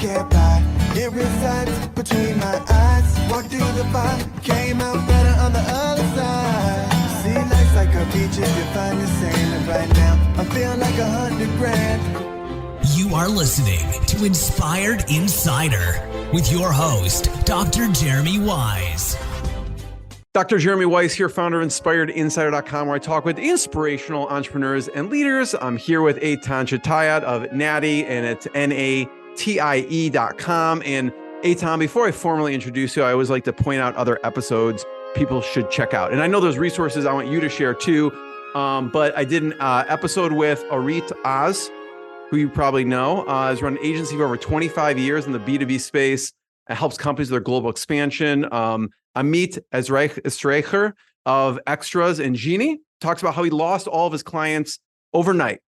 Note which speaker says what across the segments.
Speaker 1: get by. It resides between my eyes. Walk through the fire, came out better on the other side. See, life's like a beach if you find the sand. And right now, I feel like 100 grand.
Speaker 2: You are listening to Inspired Insider with your host, Dr. Jeremy Wise.
Speaker 3: Dr. Jeremy Weiss here, founder of InspiredInsider.com, where I talk with inspirational entrepreneurs and leaders. I'm here with Eitan Chitayat of Natie, and it's NATIE.com. And Eitan, before I formally introduce you, I always like to point out other episodes people should check out. And I know there's resources I want you to share too, but I did an episode with Arit Oz, who you probably know, has run an agency for over 25 years in the B2B space. It helps companies with their global expansion. Amit Estreicher of Extras and Genie talks about how he lost all of his clients overnight.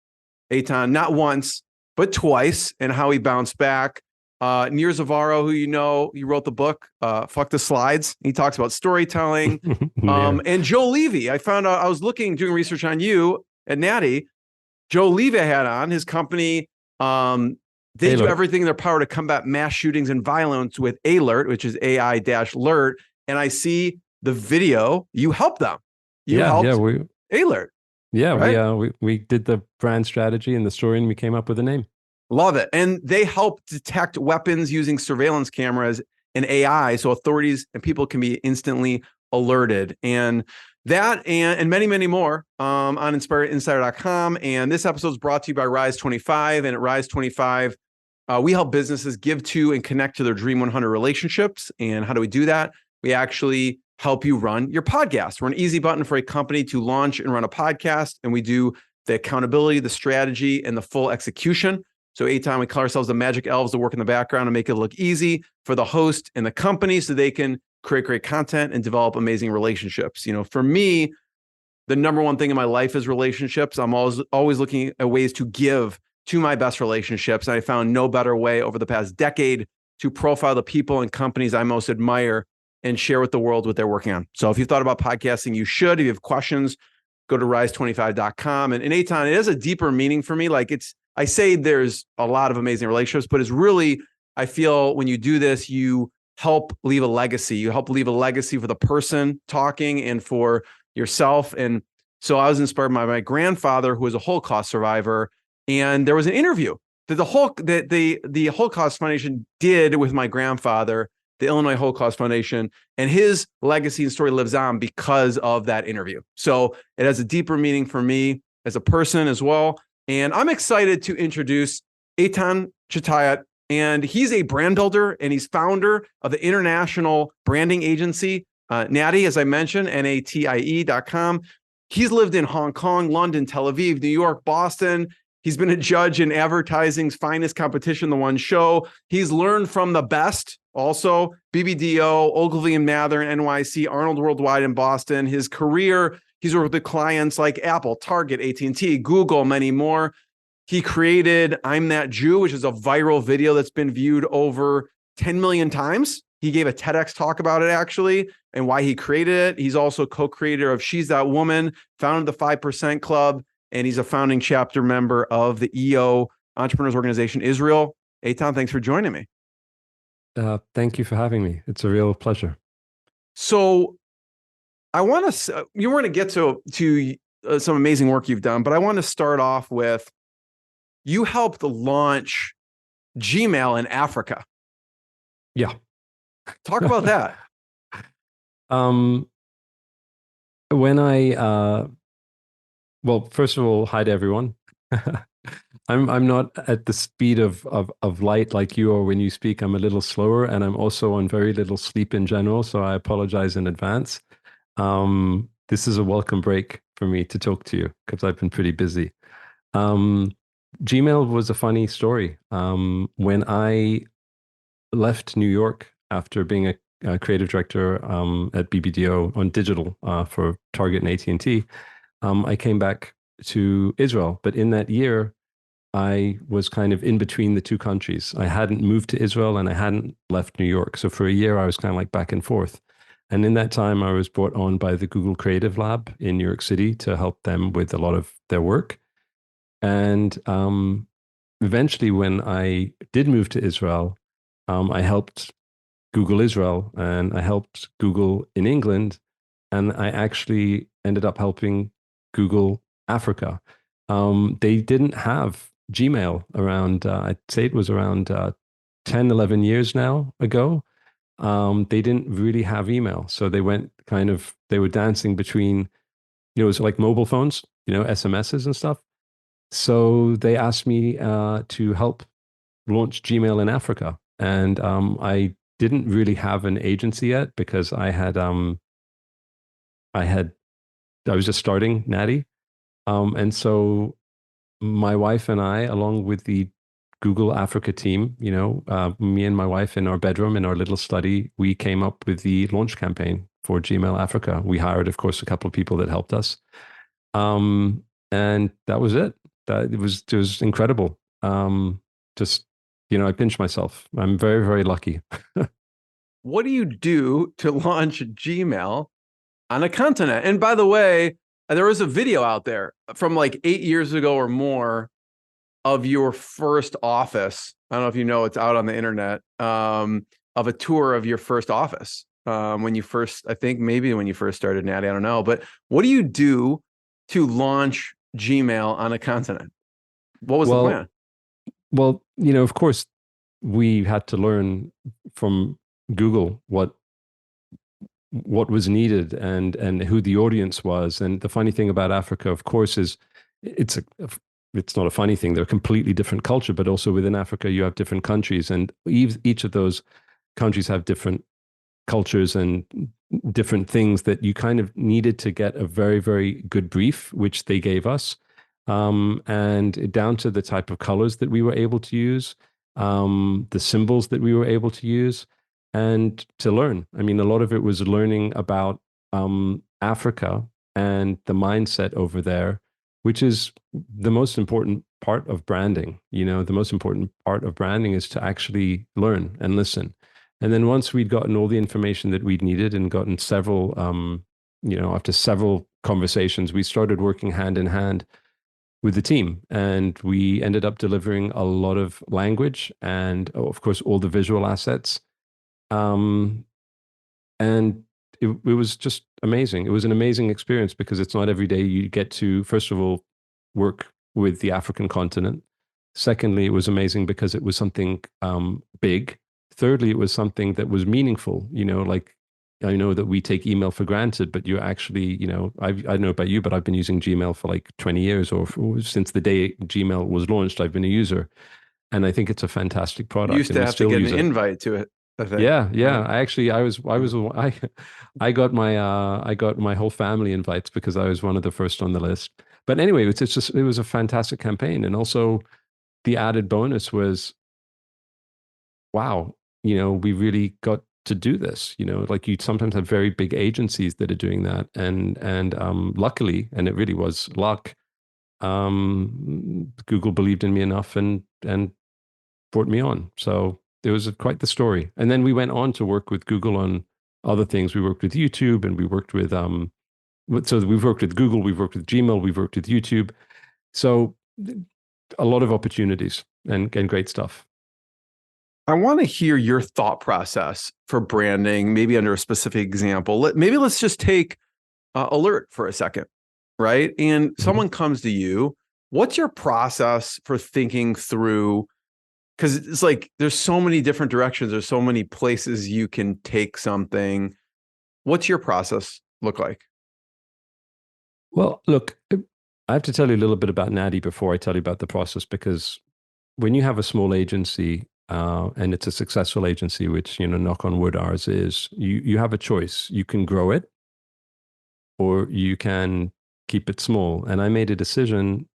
Speaker 3: Eitan, not once, but twice, and how he bounced back. Nir Zavaro, who you know, he wrote the book, Fuck the Slides. He talks about storytelling. And Joe Levy, I found out, I was doing research on you at Natie. Joe Levy had on his company. They do everything in their power to combat mass shootings and violence with Alert, which is AI-Alert. And I see the video. You helped them. You helped Alert.
Speaker 4: Yeah,
Speaker 3: right?
Speaker 4: we did the brand strategy and the story, and we came up with a name.
Speaker 3: Love it. And they help detect weapons using surveillance cameras and AI, so authorities and people can be instantly alerted. And that and many, many more on InspiredInsider.com. And this episode is brought to you by Rise 25. And at Rise 25, we help businesses give to and connect to their Dream 100 relationships. And how do we do that? We actually help you run your podcast. We're an easy button for a company to launch and run a podcast. And we do the accountability, the strategy, and the full execution. So anytime we call ourselves the magic elves to work in the background and make it look easy for the host and the company so they can create great content and develop amazing relationships. You know, for me, the number one thing in my life is relationships. I'm always looking at ways to give to my best relationships. And I found no better way over the past decade to profile the people and companies I most admire and share with the world what they're working on. So if you've thought about podcasting, you should. If you have questions, go to rise25.com. And Eitan, it has a deeper meaning for me. Like I say there's a lot of amazing relationships, but it's really, I feel when you do this, you help leave a legacy. You help leave a legacy for the person talking and for yourself. And so I was inspired by my grandfather, who was a Holocaust survivor. And there was an interview that the Holocaust Foundation did with my grandfather, the Illinois Holocaust Foundation, and his legacy and story lives on because of that interview. So it has a deeper meaning for me as a person as well. And I'm excited to introduce Eitan Chitayat. And he's a brand builder, and he's founder of the international branding agency, Natie, as I mentioned, NATIE.com. He's lived in Hong Kong, London, Tel Aviv, New York, Boston. He's been a judge in advertising's finest competition, The One Show. He's learned from the best, also BBDO, Ogilvy and Mather NYC, Arnold Worldwide in Boston. His career, he's worked with clients like Apple, Target, AT&T, Google, many more. He created I'm That Jew, which is a viral video that's been viewed over 10 million times. He gave a TEDx talk about it, actually, and why he created it. He's also co-creator of She's That Woman, founded the 5% Club, and he's a founding chapter member of the EO Entrepreneurs Organization Israel. Eitan, thanks for joining me.
Speaker 4: Thank you for having me. It's a real pleasure.
Speaker 3: So I want to, you want to get to some amazing work you've done, but I want to start off with, you helped launch Gmail in Africa.
Speaker 4: Yeah.
Speaker 3: Talk about that.
Speaker 4: Well, first of all, hi to everyone. I'm not at the speed of light like you are when you speak. I'm a little slower, and I'm also on very little sleep in general, so I apologize in advance. This is a welcome break for me to talk to you because I've been pretty busy. Gmail was a funny story. When I left New York after being a creative director at BBDO on digital for Target and AT&T, I came back to Israel. But in that year, I was kind of in between the two countries. I hadn't moved to Israel and I hadn't left New York. So for a year, I was kind of like back and forth. And in that time, I was brought on by the Google Creative Lab in New York City to help them with a lot of their work. And eventually, when I did move to Israel, I helped Google Israel, and I helped Google in England, and I actually ended up helping Google Africa. They didn't have Gmail around, I'd say it was around 10, 11 years now ago. They didn't really have email. So they were dancing between, it was like mobile phones, SMSs and stuff. So they asked me to help launch Gmail in Africa. And I didn't really have an agency yet because I was just starting Natty. And so my wife and I, along with the Google Africa team, me and my wife in our bedroom, in our little study, we came up with the launch campaign for Gmail Africa. We hired, of course, a couple of people that helped us. And that was it. It was incredible. Just, I pinched myself. I'm very, very lucky.
Speaker 3: What do you do to launch Gmail on a continent? And by the way, there was a video out there from like 8 years ago or more of your first office. I don't know if you know, it's out on the internet, of a tour of your first office. When you first, I think maybe when you first started Natty, I don't know. But what do you do to launch Gmail on a continent? What was the plan?
Speaker 4: Well, of course, we had to learn from Google what was needed and who the audience was. And the funny thing about Africa, of course, is it's not a funny thing. They're a completely different culture, but also within Africa, you have different countries, and each of those countries have different cultures and different things that you kind of needed to get a very, very good brief, which they gave us. And down to the type of colors that we were able to use, the symbols that we were able to use, and to learn. I mean, a lot of it was learning about Africa and the mindset over there, which is the most important part of branding. The most important part of branding is to actually learn and listen. And then once we'd gotten all the information that we'd needed and gotten several, after several conversations, we started working hand in hand with the team. And we ended up delivering a lot of language and, of course, all the visual assets. And it was just amazing. It was an amazing experience because it's not every day you get to, first of all, work with the African continent. Secondly, it was amazing because it was something big. Thirdly, it was something that was meaningful. Like, I know that we take email for granted, but you're actually, I don't know about you, but I've been using Gmail for like 20 years or since the day Gmail was launched, I've been a user. And I think it's a fantastic product.
Speaker 3: You used to have to get an invite to it, I think.
Speaker 4: Yeah. I got my whole family invites because I was one of the first on the list. But anyway, it was a fantastic campaign. And also the added bonus was, wow, we really got to do this. Like you sometimes have very big agencies that are doing that. And luckily, and it really was luck, Google believed in me enough and brought me on. So it was quite the story. And then we went on to work with Google on other things. We worked with YouTube, and we worked with so we've worked with Google, we've worked with Gmail, we've worked with YouTube. So a lot of opportunities and great stuff.
Speaker 3: I want to hear your thought process for branding, maybe under a specific example. Let's just take Alert for a second, right? And someone comes to you. What's your process for thinking through? Because it's like there's so many different directions. There's so many places you can take something. What's your process look like?
Speaker 4: Well, look, I have to tell you a little bit about Natty before I tell you about the process, because when you have a small agency, and it's a successful agency, which, knock on wood, ours is, you have a choice. You can grow it or you can keep it small. And I made a decision,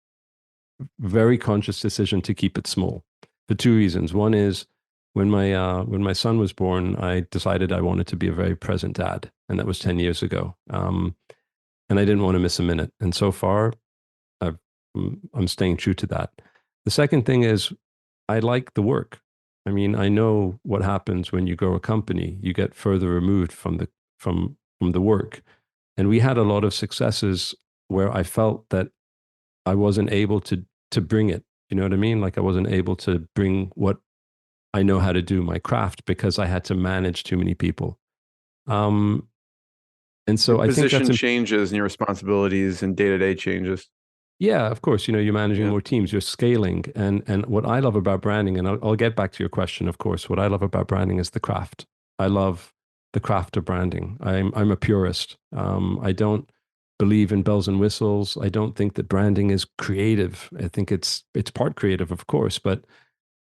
Speaker 4: very conscious decision, to keep it small for two reasons. One is when my son was born, I decided I wanted to be a very present dad. And that was 10 years ago. And I didn't want to miss a minute. And so far, I'm staying true to that. The second thing is I like the work. I mean, I know what happens when you grow a company. You get further removed from the work. And we had a lot of successes where I felt that I wasn't able to bring it. You know what I mean? Like I wasn't able to bring what I know how to do my craft because I had to manage too many people. And so
Speaker 3: Your
Speaker 4: I think
Speaker 3: position
Speaker 4: that's
Speaker 3: changes and your responsibilities and day-to-day changes.
Speaker 4: yeah, of course, you're managing
Speaker 3: Yeah.
Speaker 4: more teams, you're scaling. And what I love about branding, and I'll get back to your question, of course, what I love about branding is the craft. I love the craft of branding. I'm a purist. I don't believe in bells and whistles. I don't think that branding is creative. I think it's part creative, of course, but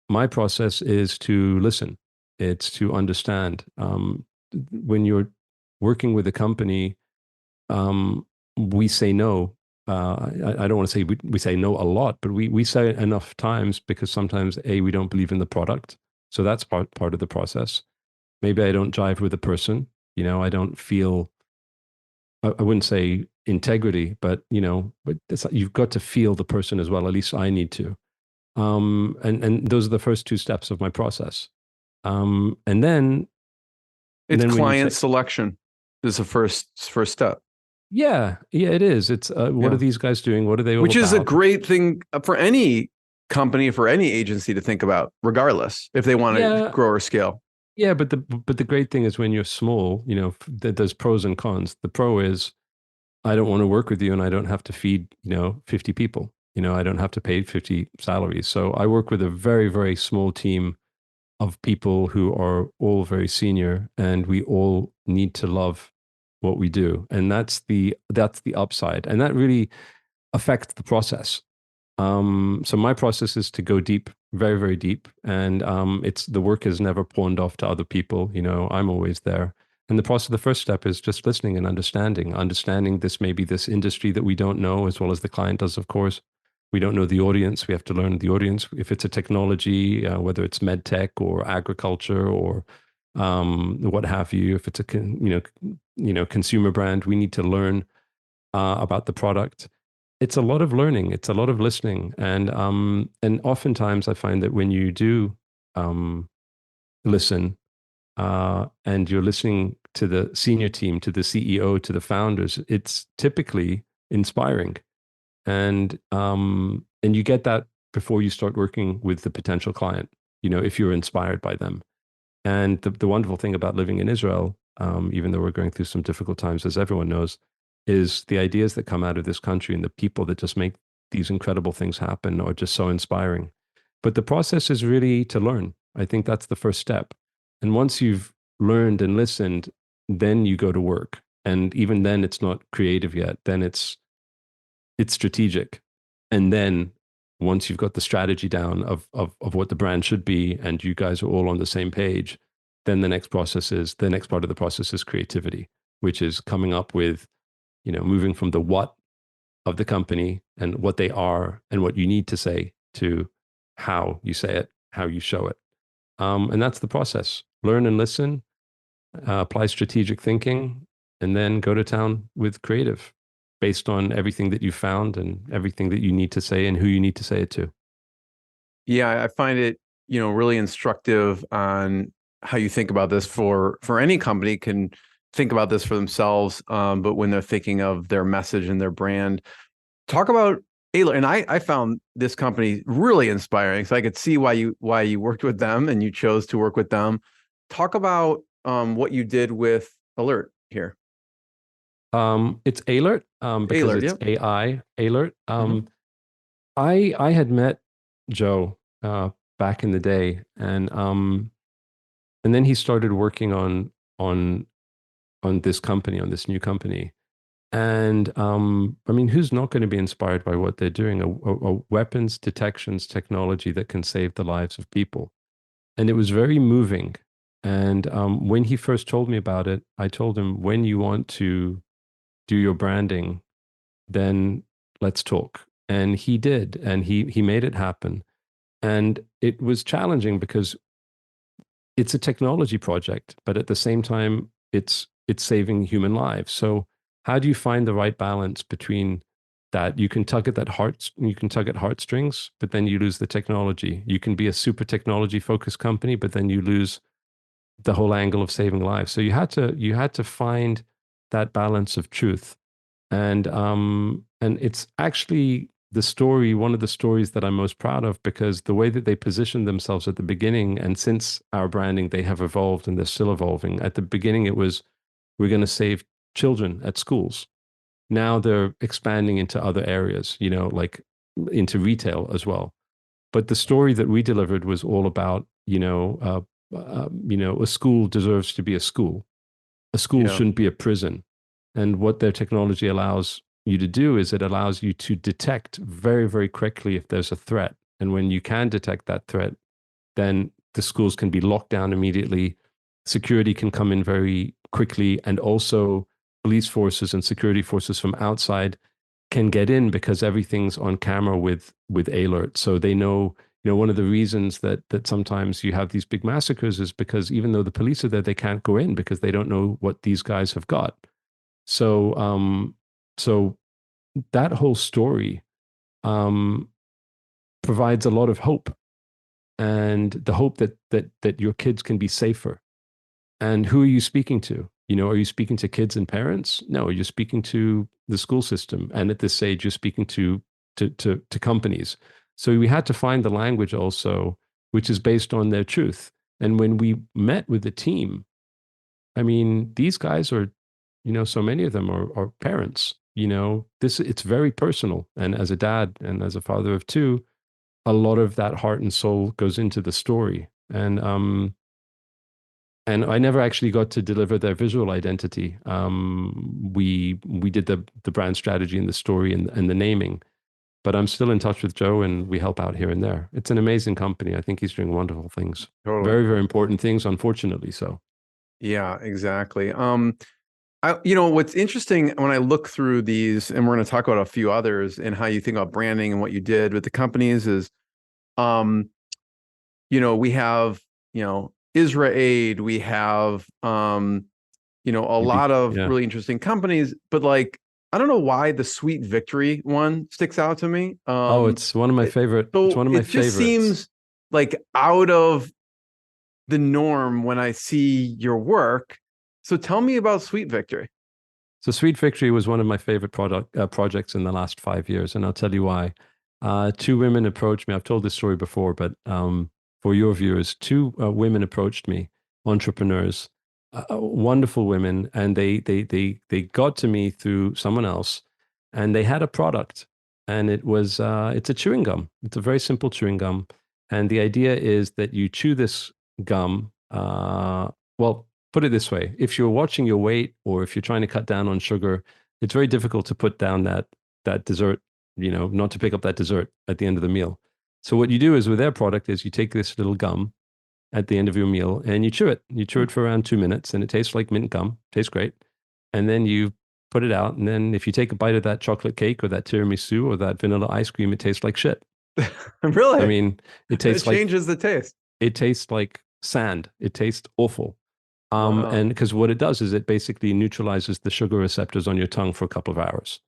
Speaker 4: my process is to listen. It's to understand. When you're working with a company, we say no. I don't want to say we say no a lot, but we say it enough times because sometimes we don't believe in the product. So that's part of the process. Maybe I don't jive with the person. I don't feel, I wouldn't say integrity, but but you've got to feel the person as well. At least I need to. And those are the first two steps of my process. And then
Speaker 3: It's
Speaker 4: when you say,
Speaker 3: client selection is the first step,
Speaker 4: yeah, it is. It's what
Speaker 3: Yeah.
Speaker 4: are these guys doing? What are they all
Speaker 3: which is a
Speaker 4: about?
Speaker 3: great thing for any company, for any agency to think about, regardless if they want to
Speaker 4: Yeah,
Speaker 3: grow or scale.
Speaker 4: yeah, but the great thing is when you're small, there's pros and cons. The pro is I don't want to work with you and I don't have to feed, 50 people. I don't have to pay 50 salaries. So I work with a very, very small team of people who are all very senior and we all need to love what we do. And that's the upside. And that really affects the process. So my process is to go deep, very, very deep. And it's the work is never pawned off to other people. I'm always there. And the first step is just listening and understanding this, maybe this industry that we don't know, as well as the client does, of course. We don't know the audience. We have to learn the audience. If it's a technology, whether it's med tech or agriculture or what have you, if it's a consumer brand, we need to learn about the product. It's a lot of learning. It's a lot of listening, and oftentimes I find that when you do listen, and you're listening to the senior team, to the CEO, to the founders, it's typically inspiring, and you get that before you start working with the potential client. If you're inspired by them, and the wonderful thing about living in Israel, even though we're going through some difficult times, as everyone knows, is the ideas that come out of this country and the people that just make these incredible things happen are just so inspiring. But the process is really to learn. I think that's the first step. And once you've learned and listened, then you go to work. And even then, it's not creative yet. Then it's strategic. And then once you've got the strategy down of what the brand should be, and you guys are all on the same page, then the next part of the process is creativity, which is coming up with, moving from the what of the company and what they are and what you need to say to how you say it, how you show it. And that's the process. Learn and listen, apply strategic thinking, and then go to town with creative based on everything that you found and everything that you need to say and who you need to say it to.
Speaker 3: Yeah, I find it, really instructive on how you think about this for any company can think about this for themselves. But when they're thinking of their message and their brand, talk about Ayler. And I found this company really inspiring. So I could see why you worked with them and you chose to work with them. Talk about what you did with Alert here.
Speaker 4: It's Alert, because
Speaker 3: Alert,
Speaker 4: it's
Speaker 3: yep.
Speaker 4: AI Alert.
Speaker 3: Mhm.
Speaker 4: I had met Joe back in the day, and then he started working on this company, on this new company. And I mean, who's not going to be inspired by what they're doing? A weapons detections technology that can save the lives of people. And it was very moving. And when he first told me about it, I told him, when you want to do your branding, then let's talk. And he did, and he made it happen. And it was challenging because it's a technology project, but at the same time, it's saving human lives. So how do you find the right balance between that? You can tug at heartstrings, but then you lose the technology. You can be a super technology focused company, but then you lose the whole angle of saving lives. So you had to find that balance of truth. And it's actually the story, one of the stories that I'm most proud of, because the way that they positioned themselves at the beginning, and since our branding, they have evolved and they're still evolving. At the beginning, it was, we're going to save children at schools. Now they're expanding into other areas, like into retail as well. But the story that we delivered was all about, a school deserves to be a school. A school
Speaker 3: Yeah.
Speaker 4: shouldn't be a prison. And what their technology allows you to do is it allows you to detect very, very quickly if there's a threat. And when you can detect that threat, then the schools can be locked down immediately. Security can come in very quickly. And also police forces and security forces from outside can get in because everything's on camera with alert. So they know, one of the reasons that sometimes you have these big massacres is because even though the police are there, they can't go in because they don't know what these guys have got. So so that whole story provides a lot of hope, and the hope that your kids can be safer. And who are you speaking to? Are you speaking to kids and parents? No, you're speaking to the school system. And at this stage, you're speaking to companies. So we had to find the language also, which is based on their truth. And when we met with the team, I mean, these guys are, so many of them are parents. It's very personal. And as a dad and as a father of two, a lot of that heart and soul goes into the story. And I never actually got to deliver their visual identity. We did the brand strategy and the story and the naming, but I'm still in touch with Joe, and we help out here and there. It's an amazing company. I think he's doing wonderful things.
Speaker 3: Totally.
Speaker 4: Very, very important things, unfortunately so.
Speaker 3: Yeah, exactly. What's interesting when I look through these, and we're going to talk about a few others and how you think about branding and what you did with the companies is, we have, Isra Aid, we have, a lot of really interesting companies, but like, I don't know why the Sweet Victory one sticks out to me.
Speaker 4: It's one of my favorite.
Speaker 3: So
Speaker 4: it's one of my
Speaker 3: it just
Speaker 4: favorites.
Speaker 3: seems like out of the norm when I see your work. So tell me about Sweet Victory.
Speaker 4: So Sweet Victory was one of my favorite projects in the last 5 years, and I'll tell you why. Two women approached me. I've told this story before, but for your viewers, two women approached me, entrepreneurs, wonderful women, and they got to me through someone else, and they had a product, and it's a chewing gum. It's a very simple chewing gum, and the idea is that you chew this gum. Well, put it this way: if you're watching your weight, or if you're trying to cut down on sugar, it's very difficult to put down that dessert. Not to pick up that dessert at the end of the meal. So what you do is with their product is you take this little gum at the end of your meal and you chew it. You chew it for around 2 minutes, and it tastes like mint gum. Tastes great. And then you put it out. And then if you take a bite of that chocolate cake or that tiramisu or that vanilla ice cream, it tastes like shit.
Speaker 3: Really?
Speaker 4: I mean, it
Speaker 3: changes the taste.
Speaker 4: It tastes like sand. It tastes awful.
Speaker 3: Wow.
Speaker 4: And because what it does is it basically neutralizes the sugar receptors on your tongue for a couple of hours.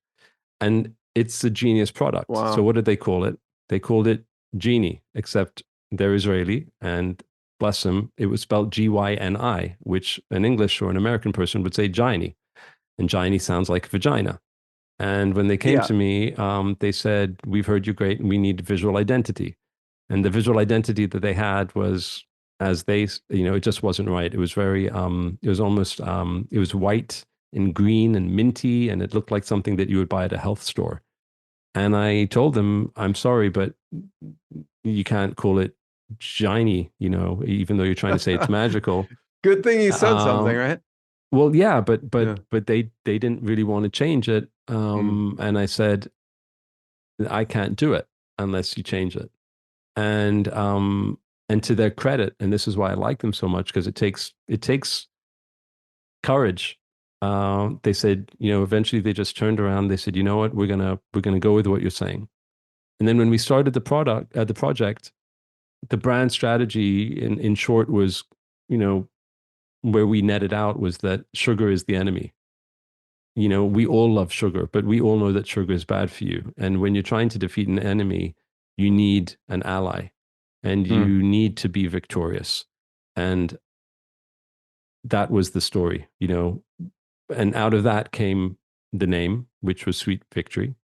Speaker 4: And it's a genius product.
Speaker 3: Wow.
Speaker 4: So what did they call it? They called it Genie, except they're Israeli, and bless them, it was spelled Gyni, which an English or an American person would say Giny. And Giny sounds like vagina. And when they came to me, they said, we've heard you great, and we need visual identity. And the visual identity that they had was, as they, it just wasn't right. It was very, it was almost, it was white and green and minty, and it looked like something that you would buy at a health store. And I told them, I'm sorry, but you can't call it shiny, even though you're trying to say it's magical.
Speaker 3: Good thing you said something, right?
Speaker 4: Well, yeah, but they didn't really want to change it. And I said, I can't do it unless you change it. And to their credit, and this is why I like them so much, because it takes courage. They said, eventually they just turned around. They said, you know what, we're gonna go with what you're saying. And then when we started the project, the brand strategy in short was, where we netted out was that sugar is the enemy. We all love sugar, but we all know that sugar is bad for you. And when you're trying to defeat an enemy, you need an ally, and you need to be victorious. And that was the story, and out of that came the name, which was Sweet Victory.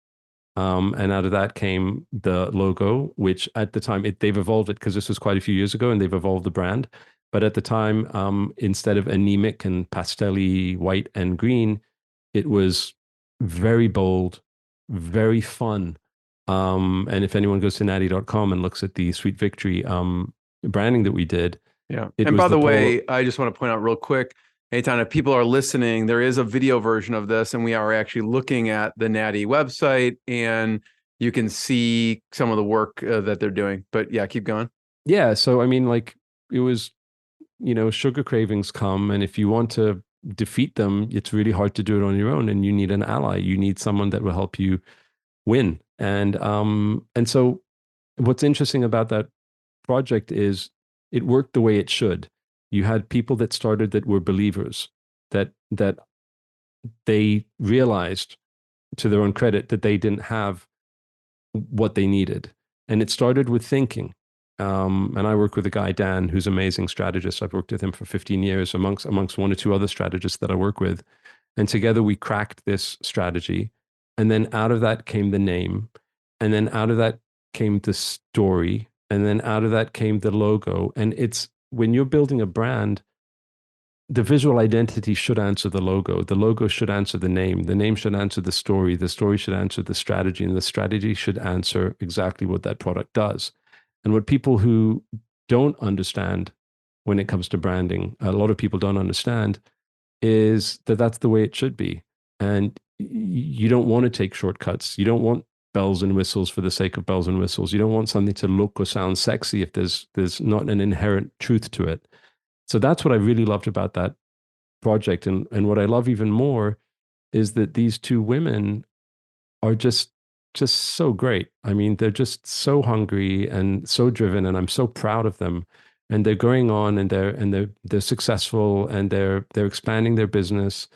Speaker 4: And out of that came the logo, which at the time they've evolved it because this was quite a few years ago, and they've evolved the brand. But at the time, instead of anemic and pastelly white and green, it was very bold, very fun. And if anyone goes to natty.com and looks at the Sweet Victory branding that we did,
Speaker 3: Yeah.
Speaker 4: it
Speaker 3: And
Speaker 4: was
Speaker 3: by the
Speaker 4: polo-
Speaker 3: way, I just want to point out real quick, Eitan, if people are listening, there is a video version of this, and we are actually looking at the Natty website, and you can see some of the work that they're doing. But yeah, keep going.
Speaker 4: yeah. So I mean, like it was, sugar cravings come, and if you want to defeat them, it's really hard to do it on your own, and you need an ally. You need someone that will help you win. And so what's interesting about that project is it worked the way it should. You had people that started that were believers, that they realized, to their own credit, that they didn't have what they needed. And it started with thinking. And I work with a guy, Dan, who's an amazing strategist. I've worked with him for 15 years amongst one or two other strategists that I work with. And together we cracked this strategy. And then out of that came the name. And then out of that came the story. And then out of that came the logo. And it's when you're building a brand, the visual identity should answer the logo. The logo should answer the name. The name should answer the story. The story should answer the strategy. And the strategy should answer exactly what that product does. And what people who don't understand when it comes to branding, a lot of people don't understand, is that that's the way it should be. And you don't want to take shortcuts. You don't want bells and whistles for the sake of bells and whistles. You don't want something to look or sound sexy if there's not an inherent truth to it. So that's what I really loved about that project. And what I love even more is that these two women are just so great. I mean, they're just so hungry and so driven, and I'm so proud of them. And they're going on, and they're successful, and they're expanding their business.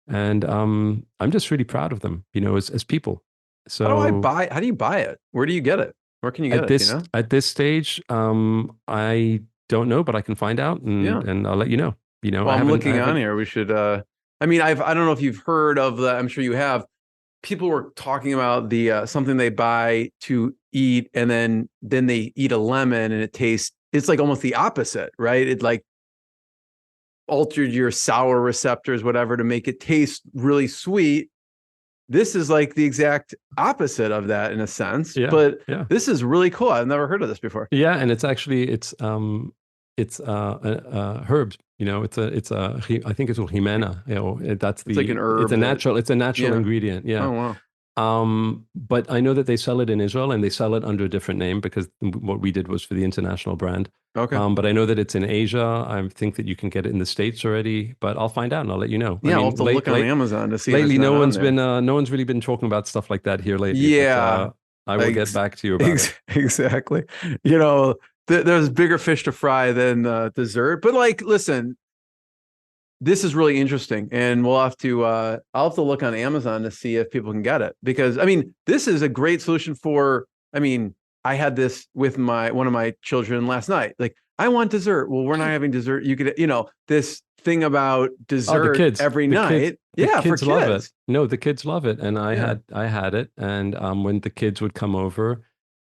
Speaker 4: And I'm just really proud of them, as people. So
Speaker 3: How do you buy it? Where do you get it? Where can you get it?
Speaker 4: At this stage, I don't know, but I can find out, and I'll let you know.
Speaker 3: Well, I'm looking on here. We should. I mean, I don't know if you've heard of the. I'm sure you have. People were talking about the something they buy to eat, and then they eat a lemon, and it tastes. It's like almost the opposite, right? It like altered your sour receptors, whatever, to make it taste really sweet. This is like the exact opposite of that in a sense, but this is really cool. I've never heard of this before.
Speaker 4: Yeah, and it's actually it's herbs. I think it's jimena. That's
Speaker 3: it's like an herb.
Speaker 4: It's a natural ingredient. Yeah.
Speaker 3: Oh wow.
Speaker 4: But I know that they sell it in Israel, and they sell it under a different name because what we did was for the international brand.
Speaker 3: Okay.
Speaker 4: But I know that it's in Asia. I think that you can get it in the States already, but I'll find out and I'll let you know.
Speaker 3: Yeah, I'll have to look on Amazon to see.
Speaker 4: Lately, no one's really been talking about stuff like that here lately.
Speaker 3: Yeah.
Speaker 4: I will get back to you about it.
Speaker 3: Exactly. There's bigger fish to fry than dessert. But listen, this is really interesting, and we'll have to. I'll have to look on Amazon to see if people can get it, because I mean, this is a great solution for. I mean, I had this with one of my children last night. Like, I want dessert. Well, we're not having dessert. You could, this thing about dessert every night.
Speaker 4: The kids
Speaker 3: for kids
Speaker 4: love it. No, the kids love it, and I had it, and when the kids would come over,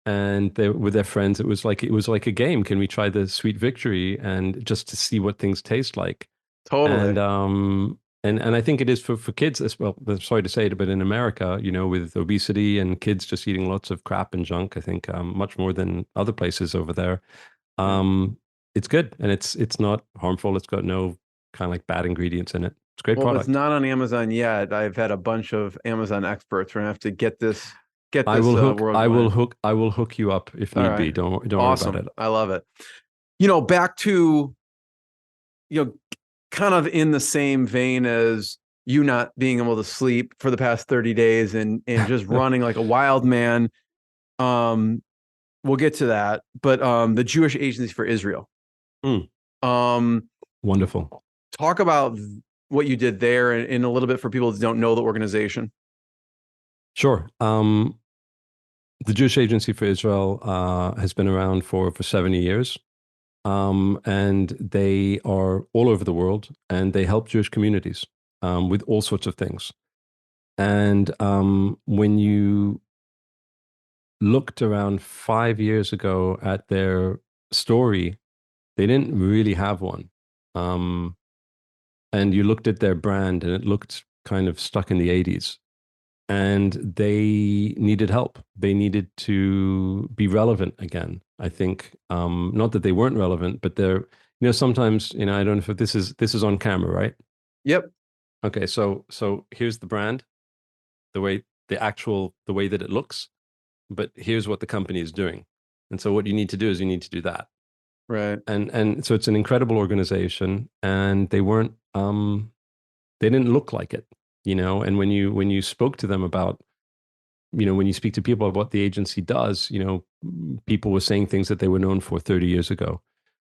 Speaker 4: and they with their friends, it was like a game. Can we try the Sweet Victory, and just to see what things taste like?
Speaker 3: Totally.
Speaker 4: And I think it is for kids as well. Sorry to say it, but in America, with obesity and kids just eating lots of crap and junk, I think much more than other places over there. It's good, and it's not harmful. It's got no kind of like bad ingredients in it. It's a great product.
Speaker 3: It's not on Amazon yet. I've had a bunch of Amazon experts. We're gonna have to get this.
Speaker 4: I will hook you up if need be. Don't worry about it.
Speaker 3: I love it. Back to kind of in the same vein as you not being able to sleep for the past 30 days and just running like a wild man. We'll get to that. But the Jewish Agency for Israel.
Speaker 4: Wonderful.
Speaker 3: Talk about what you did there in a little bit for people that don't know the organization.
Speaker 4: Sure. The Jewish Agency for Israel has been around for 70 years. And they are all over the world, and they help Jewish communities with all sorts of things. And when you looked around 5 years ago at their story, they didn't really have one. And you looked at their brand and it looked kind of stuck in the 80s. And they needed help. They needed to be relevant again. I think, not that they weren't relevant, but they're, sometimes, I don't know if this is on camera, right?
Speaker 3: Yep.
Speaker 4: Okay, so here's the brand, the way that it looks, but here's what the company is doing. And so what you need to do is you need to do that.
Speaker 3: Right.
Speaker 4: And so it's an incredible organization, and they didn't look like it, and when you spoke to them about, when you speak to people about what the agency does, people were saying things that they were known for 30 years ago.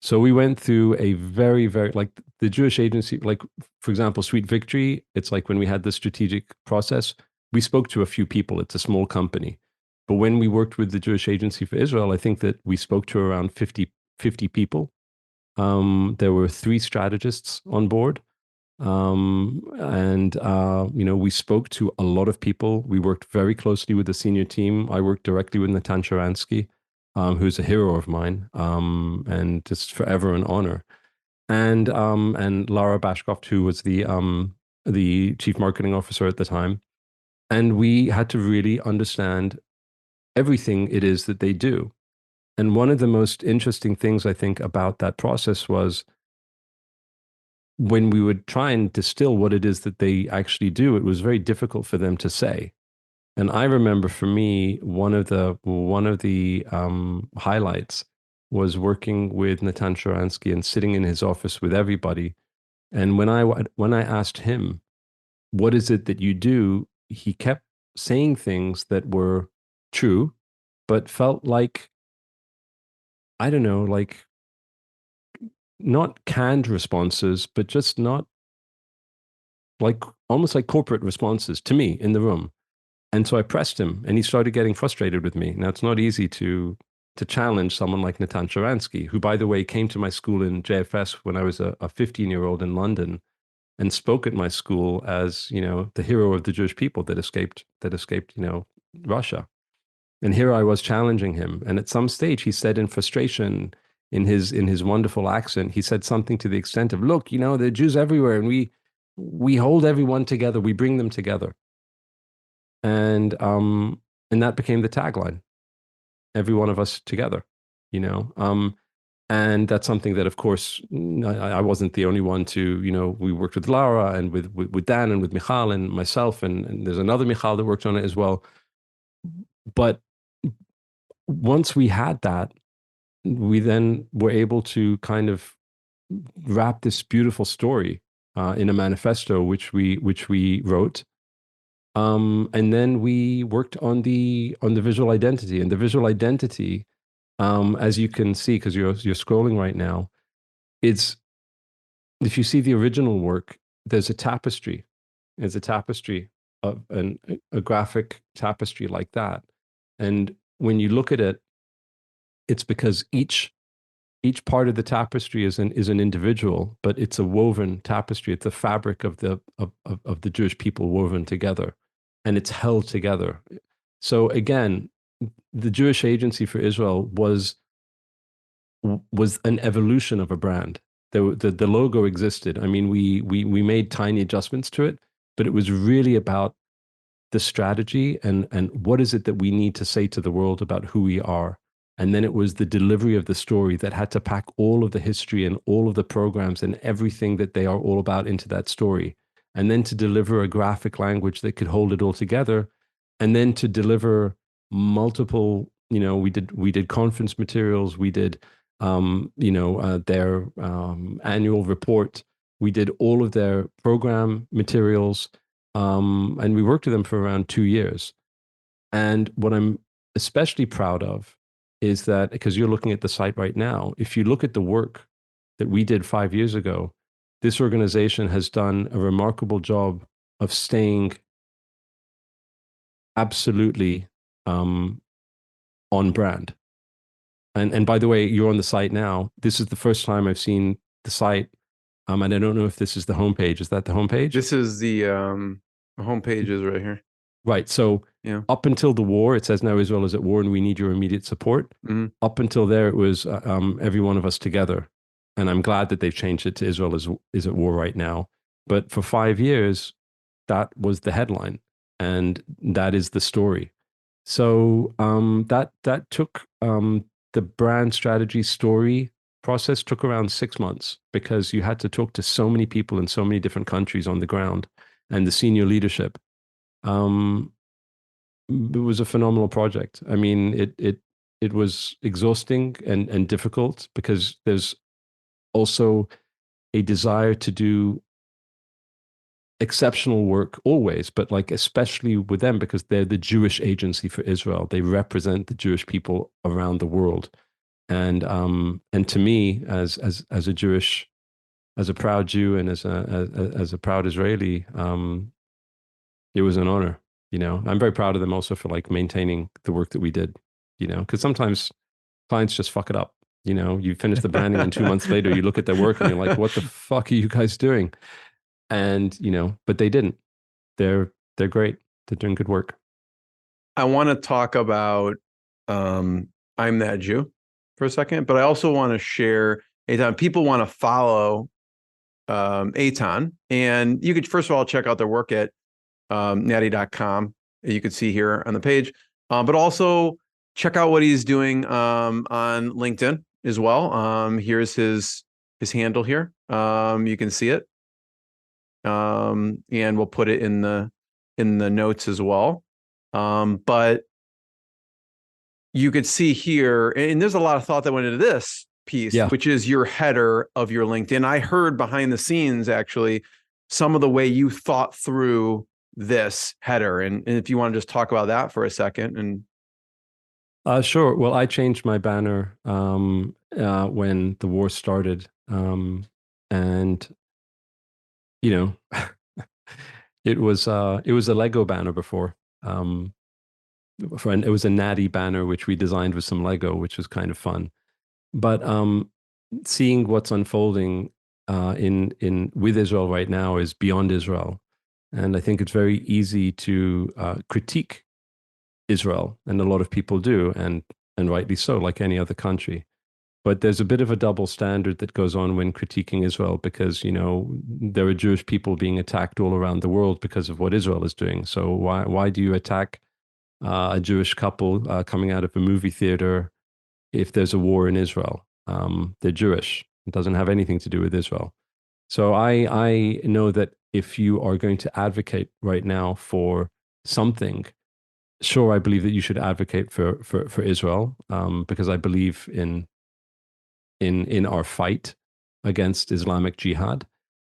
Speaker 4: So we went through a very, very, like the Jewish agency, like, for example, Sweet Victory, it's like when we had the strategic process, we spoke to a few people. It's a small company. But when we worked with the Jewish Agency for Israel, I think that we spoke to around 50 people. There were 3 strategists on board. And we spoke to a lot of people. We worked very closely with the senior team. I worked directly with Eitan Chitayat, who's a hero of mine, and just forever an honor. And Lara Bashkoft, who was the chief marketing officer at the time. And we had to really understand everything it is that they do. And one of the most interesting things I think about that process was when we would try and distill what it is that they actually do, it was very difficult for them to say. And I remember, for me, one of the highlights was working with Eitan Chitayat and sitting in his office with everybody. And when I asked him, "What is it that you do?" he kept saying things that were true, but felt like, I don't know, like not canned responses, but just not like, almost like corporate responses to me in the room. And so I pressed him, and he started getting frustrated with me. Now, it's not easy to challenge someone like Eitan Chitayat, who, by the way, came to my school in JFS when I was a 15-year-old in London, and spoke at my school as, the hero of the Jewish people that escaped, Russia. And here I was challenging him. And at some stage, he said in frustration, in his wonderful accent, he said something to the extent of, "Look, there are Jews everywhere, and we hold everyone together. We bring them together." And that became the tagline: "Every one of us together." And that's something that, of course, I wasn't the only one to, we worked with Lara and with Dan and with Michal and myself, and there's another Michal that worked on it as well. But once we had that, we then were able to kind of wrap this beautiful story in a manifesto, which we wrote. And then we worked on the visual identity, and the visual identity, as you can see, because you're scrolling right now, it's, if you see the original work, there's a tapestry. There's a tapestry of a graphic tapestry like that. And when you look at it, it's because each part of the tapestry is an individual, but it's a woven tapestry. It's the fabric of the Jewish people woven together, and it's held together. So again, the Jewish Agency for Israel was an evolution of a brand. The logo existed. I mean, we made tiny adjustments to it, but it was really about the strategy and what is it that we need to say to the world about who we are. And then it was the delivery of the story that had to pack all of the history and all of the programs and everything that they are all about into that story. And then to deliver a graphic language that could hold it all together. And then to deliver multiple, we did conference materials, we did, their annual report, we did all of their program materials, and we worked with them for around 2 years. And what I'm especially proud of is that, because you're looking at the site right now, if you look at the work that we did 5 years ago, this organization has done a remarkable job of staying absolutely on brand. And by the way, you're on the site now. This is the first time I've seen the site, and I don't know if this is the homepage. Is that the homepage?
Speaker 3: This is the homepage is right here.
Speaker 4: Right. So
Speaker 3: Yeah.
Speaker 4: Up until the war, it says now Israel is at war and we need your immediate support.
Speaker 3: Mhm.
Speaker 4: Up until there, it was every one of us together. And I'm glad that they've changed it to Israel is at war right now. But for 5 years, that was the headline, and that is the story. So that took the brand strategy story process took around 6 months because you had to talk to so many people in so many different countries on the ground and the senior leadership. Um, it was a phenomenal project. I mean, it was exhausting and difficult because there's also a desire to do exceptional work always, but like especially with them because they're the Jewish agency for Israel. They represent the Jewish people around the world. And to me, as a Jewish, as a proud Jew and as a proud Israeli, it was an honor. You know, I'm very proud of them also for like maintaining the work that we did. You know, because sometimes clients just fuck it up. You know, you finish the branding and 2 months later you look at their work and you're like, what the fuck are you guys doing? And you know, but they didn't. They're great. They're doing good work.
Speaker 3: I want to talk about I'm That Jew for a second, but I also want to share Eitan. People want to follow Eitan, and you could first of all check out their work at Natie.com. You could see here on the page, but also check out what he's doing on LinkedIn as well. Here's his handle here. You can see it, and we'll put it in the notes as well. But you could see here, and there's a lot of thought that went into this piece,
Speaker 4: Yeah.
Speaker 3: which is your header of your LinkedIn. I heard behind the scenes, actually, some of the way you thought through this header. And if you want to just talk about that for a second. And
Speaker 4: Sure. Well, I changed my banner when the war started. And you know, it was a Lego banner before. It was a Natty banner which we designed with some Lego, which was kind of fun. But seeing what's unfolding in with Israel right now is beyond Israel, and I think it's very easy to critique Israel, and a lot of people do, and rightly so, like any other country. But there's a bit of a double standard that goes on when critiquing Israel because, you know, there are Jewish people being attacked all around the world because of what Israel is doing. So why do you attack a Jewish couple coming out of a movie theater if there's a war in Israel? They're Jewish. It doesn't have anything to do with Israel. So I know that if you are going to advocate right now for something, sure, I believe that you should advocate for Israel because I believe in our fight against Islamic Jihad.